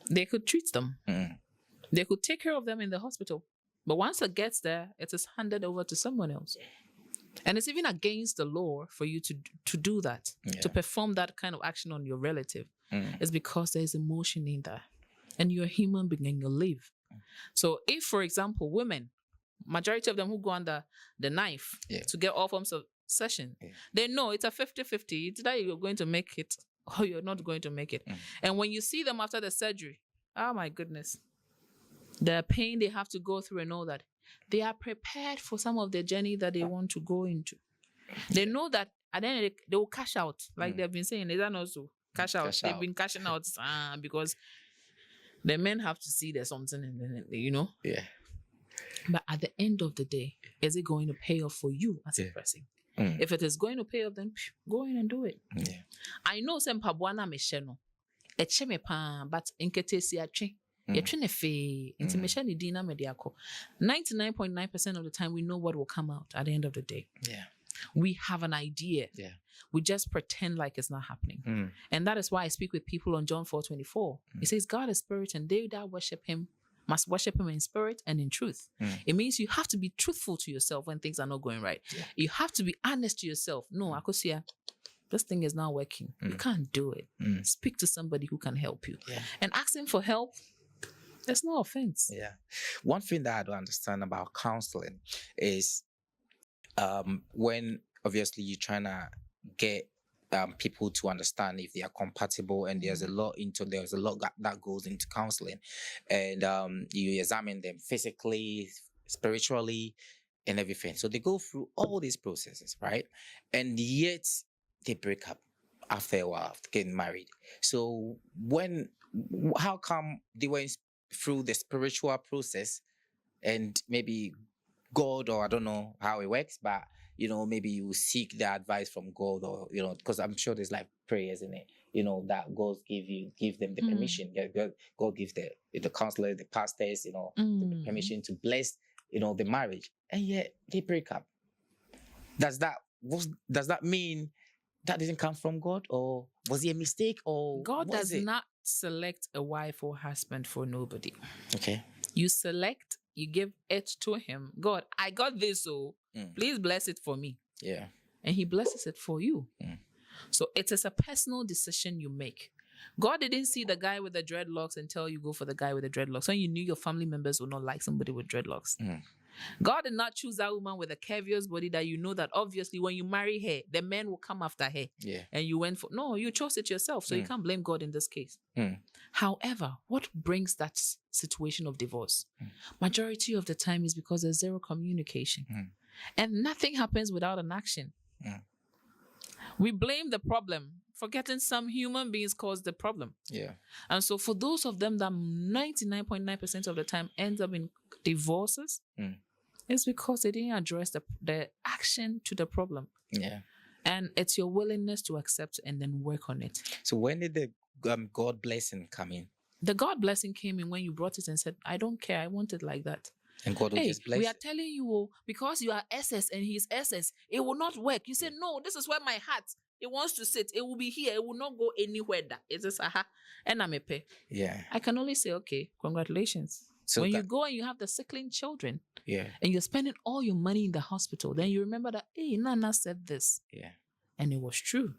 They could treat them. They could take care of them in the hospital. But once it gets there, it is handed over to someone else. And it's even against the law for you to do that, to perform that kind of action on your relative. It's because there's emotion in there. And you're a human being and you live. So if, for example, women, majority of them who go under the knife to get all forms of session, they know it's a 50-50. It's that you're going to make it or you're not going to make it. And when you see them after the surgery, oh my goodness, the pain they have to go through and all that, they are prepared for some of the journey that they want to go into. They know that at the end they will cash out, like they've been saying. Is that also cash out? Cash They've out. been cashing out because the men have to see there's something, and then Yeah. But at the end of the day, is it going to pay off for you as a person? If it is going to pay off, then go in and do it. Yeah. I know some pabuana mesheno. Eche me pa, but inkete si ache. Yetwe ne fe. Inti meshe ni dina mediako. 99.9% of the time, we know what will come out at the end of the day. Yeah. We have an idea. Yeah. We just pretend like it's not happening. And that is why I speak with people on John 4:24. It says, God is spirit, and they that worship him must worship him in spirit and in truth. It means you have to be truthful to yourself when things are not going right. Yeah. You have to be honest to yourself. No, Akosia, this thing is not working. You can't do it. Speak to somebody who can help you. Yeah. And asking for help, there's no offense. Yeah. One thing that I don't understand about counseling is when obviously you're trying to get people to understand if they are compatible, and there's a lot that goes into counseling, and you examine them physically, spiritually, and everything. So they go through all these processes, right? And yet they break up after a while after getting married. So how come they went through the spiritual process, and maybe God, or I don't know how it works, but maybe you seek the advice from God, or because I'm sure there's like prayers in it, that God give them the permission. God gives the counselor, the pastors, the permission to bless, the marriage, and yet they break up. Does that mean that didn't come from God, or was it a mistake, or God does not select a wife or husband for nobody. Okay. You select, you give it to him. God, I got this, so please bless it for me. Yeah. And he blesses it for you. So it is a personal decision you make. God didn't see the guy with the dreadlocks and tell you go for the guy with the dreadlocks. So you knew your family members would not like somebody with dreadlocks. God did not choose that woman with a curvious body that you know that obviously when you marry her, the men will come after her. Yeah. And you went for, no, you chose it yourself. So you can't blame God in this case. However, what brings that situation of divorce? Majority of the time is because there's zero communication. And nothing happens without an action. We blame the problem, forgetting some human beings caused the problem. Yeah. And so for those of them that 99.9% of the time ends up in divorces, it's because they didn't address the action to the problem. Yeah. And it's your willingness to accept and then work on it. So when did the God blessing come in? The God blessing came in when you brought it and said, I don't care, I want it like that. And God will just bless we are telling you, because you are SS and he's SS, it will not work. You say, no, this is where my heart, it wants to sit. It will be here. It will not go anywhere. It is and I'm a pay. Yeah. I can only say, okay, congratulations. So when you go and you have the sickling children, and you're spending all your money in the hospital, then you remember that, hey, Nana said this. Yeah. And it was true.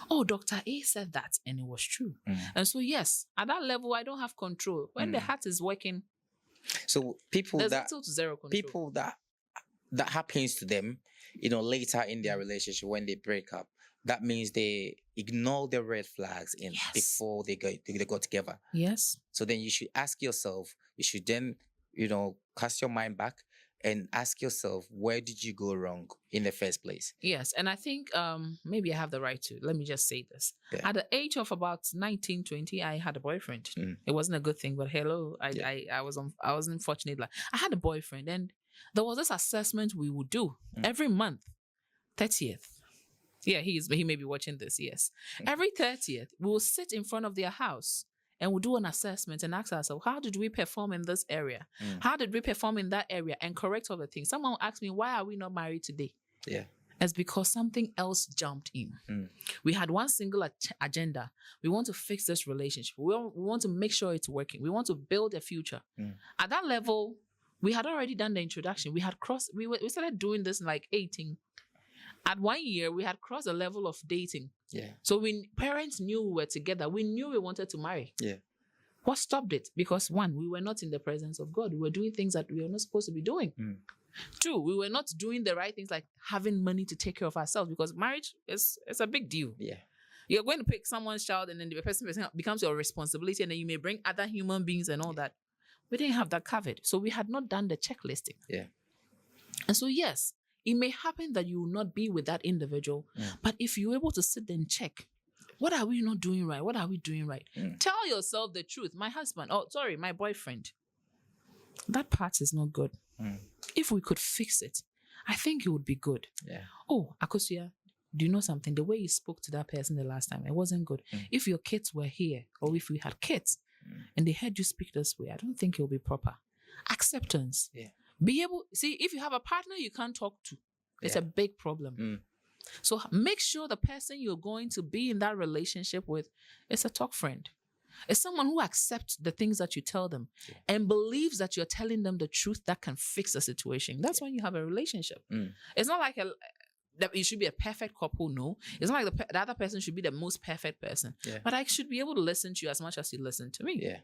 Oh, Dr. A said that, and it was true. And so, yes, at that level, I don't have control. When the heart is working, so people there's that little to zero control. People that happens to them, later in their relationship when they break up, that means they ignore the red flags before they go together. Yes. So then you should ask yourself. You should then, cast your mind back and ask yourself, where did you go wrong in the first place? Yes. And I think maybe I have the right to. Let me just say this. Yeah. At the age of about 19, 20, I had a boyfriend. It wasn't a good thing, but hello, I was unfortunate. Like, I had a boyfriend, and there was this assessment we would do every month, 30th. Yeah, he may be watching this, yes. Every 30th, we will sit in front of their house and we'll do an assessment and ask ourselves, how did we perform in this area? How did we perform in that area? And correct all the things. Someone asked me, why are we not married today? Yeah. It's because something else jumped in. We had one single agenda. We want to fix this relationship. We want to make sure it's working. We want to build a future. At that level, we had already done the introduction. We started doing this in like 18. At 1 year, we had crossed the level of dating. Yeah. So when parents knew we were together, we knew we wanted to marry. Yeah. What stopped it? Because one, we were not in the presence of God. We were doing things that we were not supposed to be doing. Two, we were not doing the right things like having money to take care of ourselves, because marriage is a big deal. Yeah. You're going to pick someone's child and then the person becomes your responsibility, and then you may bring other human beings and all that. We didn't have that covered. So we had not done the checklisting. Yeah. And so, yes, it may happen that you will not be with that individual, but if you're able to sit and check, what are we not doing right? What are we doing right? Tell yourself the truth. My husband, my boyfriend, that part is not good. If we could fix it, I think it would be good. Yeah. Oh, Akosia, do you know something? The way you spoke to that person the last time, it wasn't good. If your kids were here, or if we had kids, and they heard you speak this way, I don't think it will be proper. Acceptance. Yeah. Be able, see, if you have a partner you can't talk to, it's a big problem. So make sure the person you're going to be in that relationship with is a talk friend. It's someone who accepts the things that you tell them and believes that you're telling them the truth that can fix the situation. That's when you have a relationship. It's not like that you should be a perfect couple. No, it's not like the other person should be the most perfect person. But I should be able to listen to you as much as you listen to me.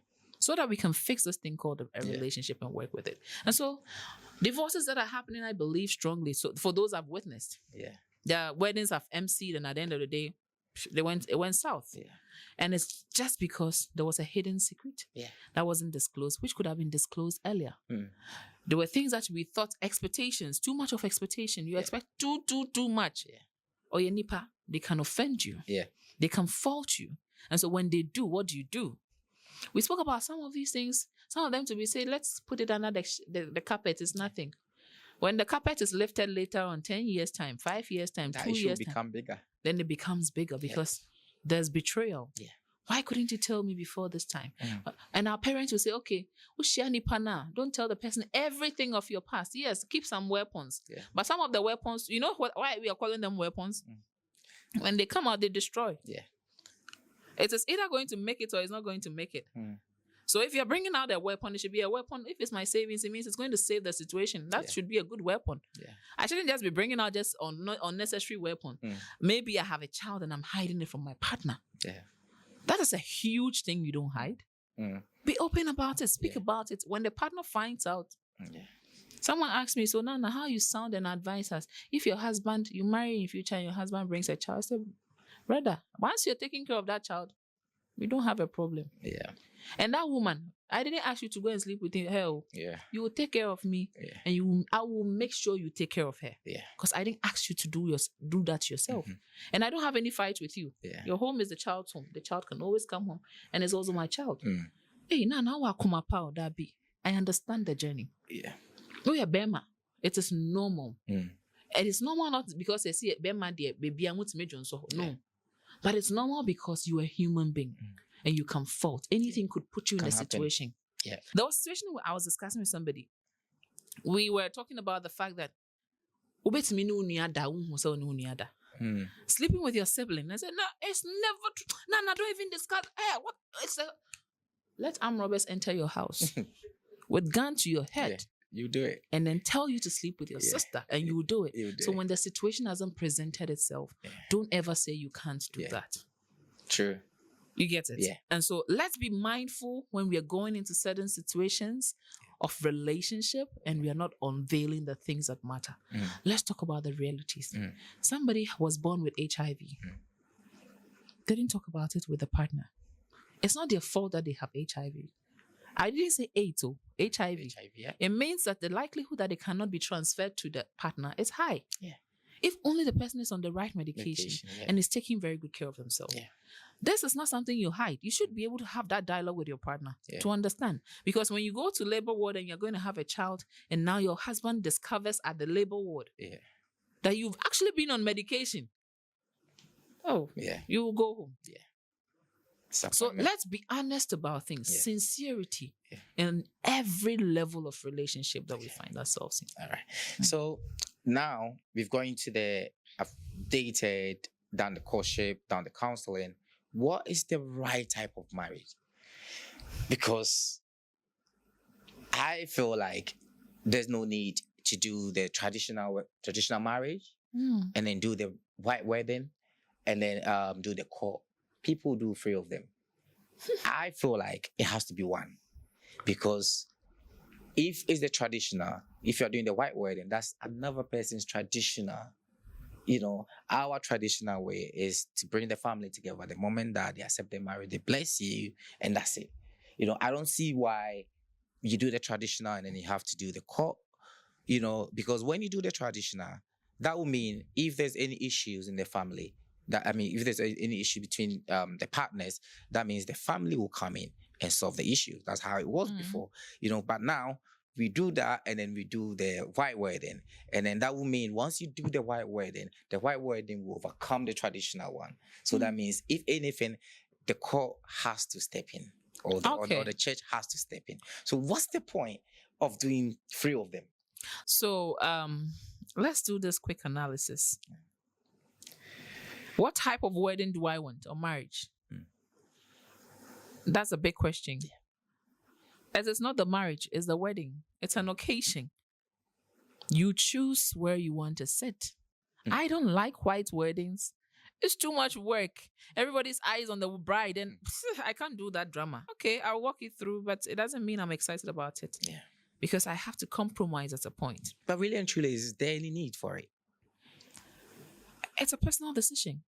So that we can fix this thing called a relationship and work with it. And so divorces that are happening, I believe strongly. So for those I've witnessed, their weddings I've emceed, and at the end of the day, it went south. And it's just because there was a hidden secret that wasn't disclosed, which could have been disclosed earlier. There were things that we thought, expectations, too much of expectation. You expect too much. Or your nipa, they can offend you. They can fault you. And so when they do, what do? We spoke about some of these things, some of them to be said, let's put it under the carpet. It's nothing. When the carpet is lifted later on, 10 years time, 5 years time, that 2 issue years time, become bigger. then it becomes bigger because there's betrayal. Why couldn't you tell me before this time? And our parents will say, okay, don't tell the person everything of your past. Yes, keep some weapons. But some of the weapons, you know why we are calling them weapons? When they come out, they destroy. It is either going to make it or it's not going to make it. So if you're bringing out a weapon, it should be a weapon. If it's my savings, it means it's going to save the situation. That should be a good weapon. I shouldn't just be bringing out just unnecessary weapon. Maybe I have a child and I'm hiding it from my partner. That is a huge thing you don't hide. Be open about it. Speak about it. When the partner finds out, someone asked me, so Nana, how you sound and advise us? If your husband, you marry in future and your husband brings a child, I said, brother, once you're taking care of that child, we don't have a problem. And that woman, I didn't ask you to go and sleep with her. You will take care of me, and I will make sure you take care of her. Because I didn't ask you to do that yourself. And I don't have any fight with you. Your home is the child's home. The child can always come home, and it's also my child. Hey, I understand the journey. We are Bema. It is normal. It is normal not because I see Bema dear baby. I'm with major so no. But it's normal because you're a human being and you can fault. Anything could put you in a situation. There was a situation where I was discussing with somebody. We were talking about the fact that sleeping with your sibling. I said, no, it's never true. No, don't even discuss. What? Let armed robbers enter your house with gun to your head. You do it. And then tell you to sleep with your sister, and you will do it. So when the situation hasn't presented itself, don't ever say you can't do that. True. You get it? And so let's be mindful when we are going into certain situations of relationship and we are not unveiling the things that matter. Let's talk about the realities. Somebody was born with HIV. They didn't talk about it with the partner. It's not their fault that they have HIV. I didn't say AIDS, HIV. It means that the likelihood that it cannot be transferred to the partner is high. If only the person is on the right medication and is taking very good care of themselves. This is not something you hide. You should be able to have that dialogue with your partner to understand. Because when you go to labor ward and you're going to have a child and now your husband discovers at the labor ward that you've actually been on medication, you will go home. So let's be honest about things. Sincerity in every level of relationship that we find ourselves in. All right. So now we've gone into the dated, down the courtship, down the counseling. What is the right type of marriage? Because I feel like there's no need to do the traditional marriage and then do the white wedding and then do the court. People do 3 of them. I feel like it has to be one. Because if it's the traditional, if you're doing the white wedding, that's another person's traditional. You know, our traditional way is to bring the family together. The moment that they accept their marriage, they bless you, and that's it. You know, I don't see why you do the traditional and then you have to do the court, because when you do the traditional, that will mean if there's any issues in the family, if there's any issue between the partners, that means the family will come in and solve the issue. That's how it was before, but now we do that and then we do the white wedding. And then that will mean once you do the white wedding will overcome the traditional one. So that means if anything, the court has to step in or the church has to step in. So what's the point of doing 3 of them? So let's do this quick analysis. What type of wedding do I want or marriage? That's a big question. Yeah. As it's not the marriage, it's the wedding. It's an occasion. You choose where you want to sit. I don't like white weddings. It's too much work. Everybody's eyes on the bride, and I can't do that drama. Okay, I'll walk you through, but it doesn't mean I'm excited about it. Yeah. Because I have to compromise at a point. But really and truly, is there any need for it? It's a personal decision.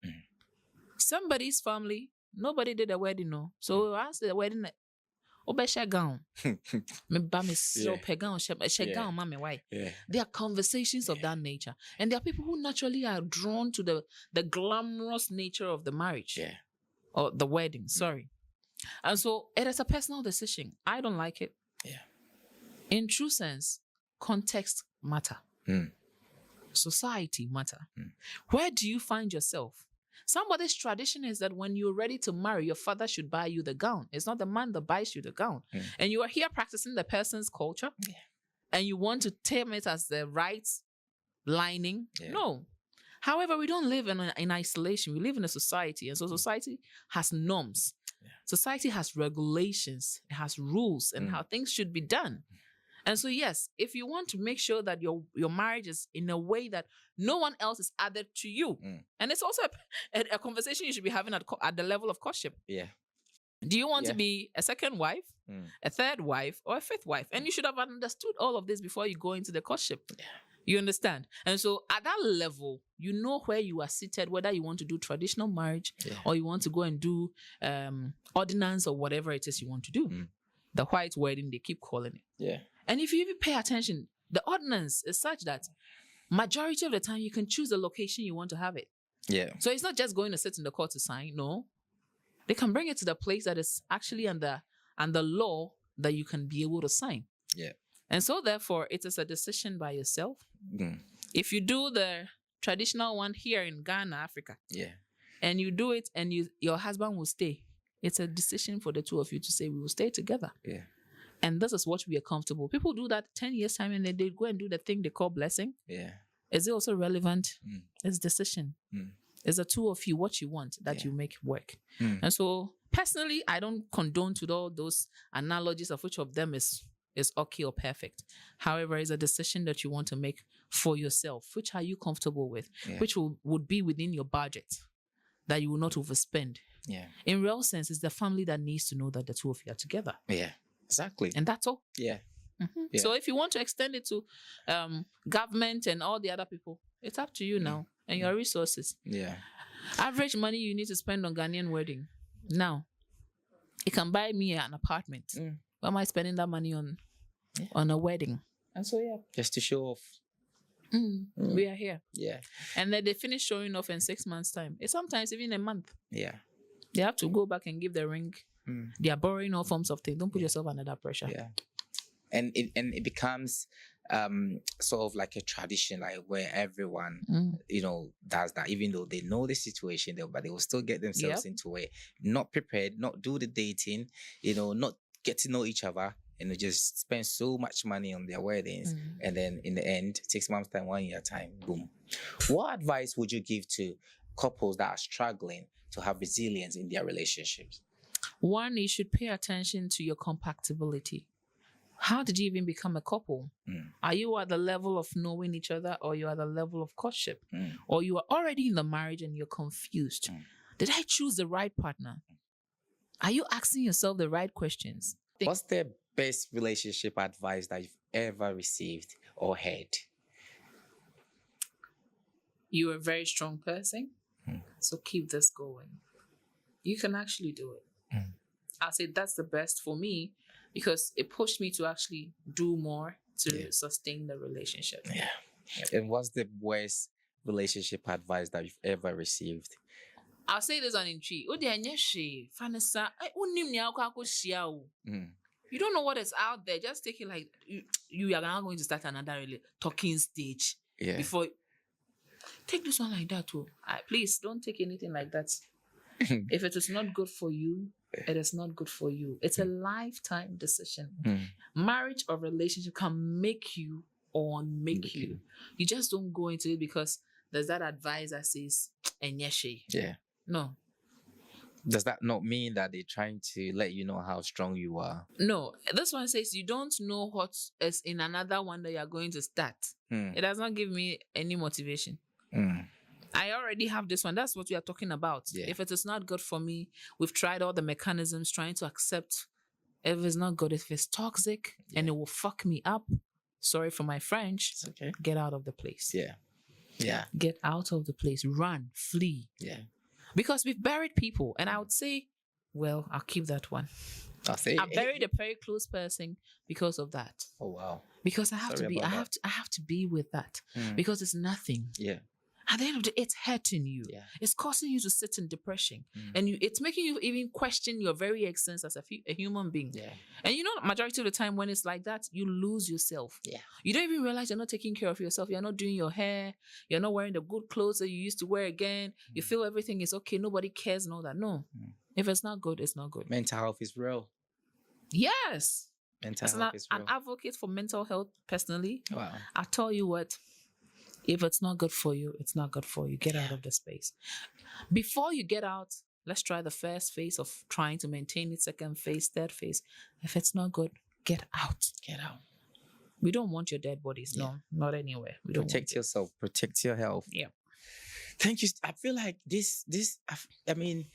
Somebody's family, nobody did a wedding, no. So once the wedding, gown. There are conversations of that nature. And there are people who naturally are drawn to the glamorous nature of the marriage. Yeah. Or the wedding, sorry. And so it is a personal decision. I don't like it. Yeah. In true sense, context matter. Society matter. Where do you find yourself? Somebody's tradition is that when you're ready to marry, your father should buy you the gown. It's not the man that buys you the gown. And you are here practicing the person's culture. Yeah. And you want to term it as the right lining. Yeah. No. However, we don't live in isolation. We live in a society. And so society has norms. Yeah. Society has regulations. It has rules and how things should be done. And so, yes, if you want to make sure that your marriage is in a way that no one else is added to you, and it's also a conversation you should be having at the level of courtship. Yeah. Do you want to be a second wife, a third wife, or a fifth wife? And you should have understood all of this before you go into the courtship. Yeah. You understand? And so at that level, you know where you are seated, whether you want to do traditional marriage or you want to go and do ordinance or whatever it is you want to do. The white wedding, they keep calling it. Yeah. And if you even pay attention, the ordinance is such that majority of the time you can choose the location you want to have it. Yeah. So it's not just going to sit in the court to sign. No. They can bring it to the place that is actually under law that you can be able to sign. Yeah. And so therefore, it is a decision by yourself. If you do the traditional one here in Ghana, Africa, and you do it and your husband will stay, it's a decision for the two of you to say, we will stay together. Yeah. And this is what we are comfortable. People do that 10 years time and then they go and do the thing they call blessing. Yeah. Is it also relevant? It's decision. It's the two of you, what you want, that you make work. And so personally, I don't condone to all those analogies of which of them is okay or perfect. However, it's a decision that you want to make for yourself. Which are you comfortable with? Which would be within your budget that you will not overspend. Yeah. In real sense, it's the family that needs to know that the two of you are together. Yeah. Exactly. And that's all. Yeah. Yeah. So if you want to extend it to government and all the other people, it's up to you now and your resources. Yeah. Average money you need to spend on Ghanaian wedding. Now, it can buy me an apartment. Why am I spending that money on a wedding? And so, just to show off. We are here. Yeah. And then they finish showing off in 6 months' time. It's sometimes even a month. Yeah. They have to go back and give the ring. They are borrowing all forms of things. Don't put yourself under that pressure. Yeah. And it becomes sort of like a tradition, like where everyone, does that, even though they know the situation, but they will still get themselves into it, not prepared, not do the dating, not get to know each other, and they just spend so much money on their weddings. And then in the end, 6 months time, 1 year time, boom. What advice would you give to couples that are struggling to have resilience in their relationships? One, you should pay attention to your compatibility. How did you even become a couple? Are you at the level of knowing each other, or you are at the level of courtship? Or you are already in the marriage and you're confused? Did I choose the right partner? Are you asking yourself the right questions? What's the best relationship advice that you've ever received or heard? You're a very strong person, so keep this going. You can actually do it. I'll say that's the best for me. because it pushed me to actually do more to sustain the relationship. Yeah. And what's the worst relationship advice that you've ever received? I'll say this on in tree. You don't know what is out there. Just take it like you are now going to start another talking stage before. Take this one like that too. Please don't take anything like that. If it is not good for you, it is not good for you. It's a lifetime decision. Marriage or relationship can make you or unmake you. You just don't go into it because there's that advice that says "Enyeshe." Yeah. No. Does that not mean that they're trying to let you know how strong you are? No. This one says you don't know what is in another one that you are going to start. It does not give me any motivation. I already have this one. That's what we are talking about. Yeah. If it is not good for me, we've tried all the mechanisms trying to accept. If it's not good, if it's toxic and it will fuck me up, sorry for my French, It's okay. get out of the place. Yeah. Yeah. Get out of the place. Run. Flee. Yeah. Because we've buried people. And I would say, well, I'll keep that one. I'll say I buried a very close person because of that. Oh wow. Because I have Sorry to be, about I have to be with that. Because it's nothing. Yeah. At the end of the day, it's hurting you. Yeah. It's causing you to sit in depression. And it's making you even question your very existence as a human being. Yeah. And you know, majority of the time when it's like that, you lose yourself. Yeah. You don't even realize you're not taking care of yourself. You're not doing your hair. You're not wearing the good clothes that you used to wear again. You feel everything is okay. Nobody cares and all that. No. If it's not good, it's not good. Mental health is real. Yes. Mental As health is an real. advocate for mental health personally, Wow. I tell you what, if it's not good for you, it's not good for you. Get out of the space. Before you get out, let's try the first phase of trying to maintain it, second phase, third phase. If it's not good, get out. Get out. We don't want your dead bodies. No, not anywhere. We don't Protect yourself. Protect your health. Yeah. Thank you. I feel like this. I mean,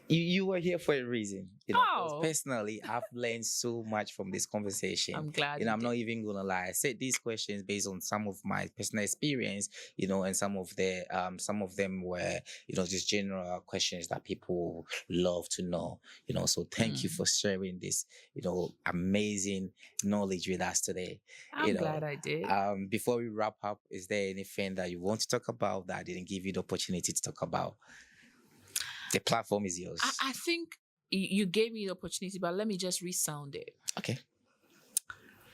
you were here for a reason. You know, 'cause Oh. personally, I've learned so much from this conversation. I'm glad. You know, I'm not even gonna lie. I said these questions based on some of my personal experience, you know, and some of them were, you know, just general questions that people love to know. You know, so thank you for sharing this, you know, amazing knowledge with us today. I'm you know, glad I did. Before we wrap up, is there anything that you want to talk about that I didn't give you the opportunity to talk about? The platform is yours. I think you gave me the opportunity, but let me just resound it. Okay.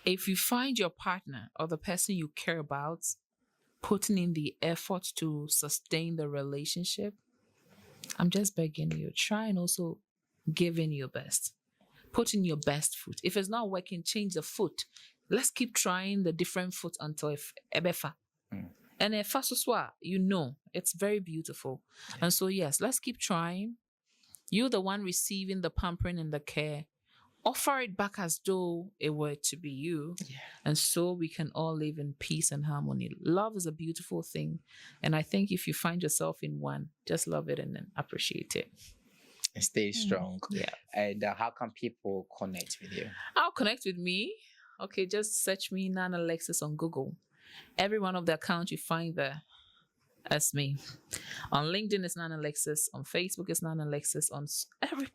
If you find your partner or the person you care about putting in the effort to sustain the relationship, I'm just begging you, try and also give in your best. Put in your best foot. If it's not working, change the foot. Let's keep trying the different foot until if ebefa. And if you know, it's very beautiful. And so, yes, let's keep trying. You're the one receiving the pampering and the care. Offer it back as though it were to be you. Yeah. And so we can all live in peace and harmony. Love is a beautiful thing. And I think if you find yourself in one, just love it and then appreciate it. And stay strong. Yeah. And how can people connect with you? I'll connect with me. Okay, just search me, Naana Lexis, on Google. Every one of the accounts you find there, that's me. On LinkedIn, it's Naana Lexis. On Facebook, it's Naana Lexis. On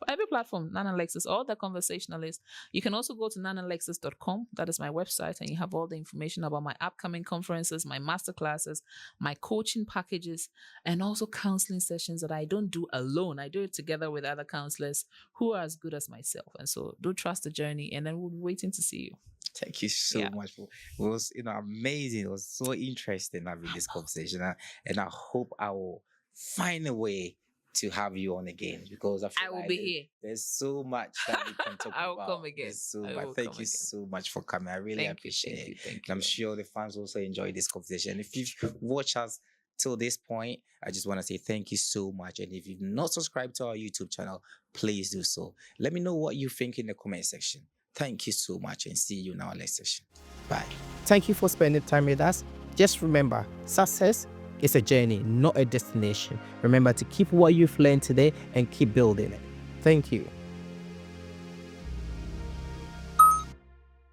every platform, Naana Lexis. All the conversationalists. You can also go to naanalexis.com. That is my website, and you have all the information about my upcoming conferences, my masterclasses, my coaching packages, and also counseling sessions that I don't do alone. I do it together with other counselors who are as good as myself. And so do trust the journey, and then we'll be waiting to see you. Thank you so much. It was, you know, amazing. It was so interesting having this conversation, and I hope I will find a way to have you on again, because I will be here. There's so much that we can talk about. I will come again. There's so much. Thank you so much for coming. I really appreciate it. Thank you. And I'm sure the fans also enjoy this conversation. If you've watched us till this point, I just want to say thank you so much. And if you've not subscribed to our YouTube channel, please do so. Let me know what you think in the comment section. Thank you so much, and see you in our next session. Bye. Thank you for spending time with us. Just remember, success is a journey, not a destination. Remember to keep what you've learned today and keep building it. Thank you.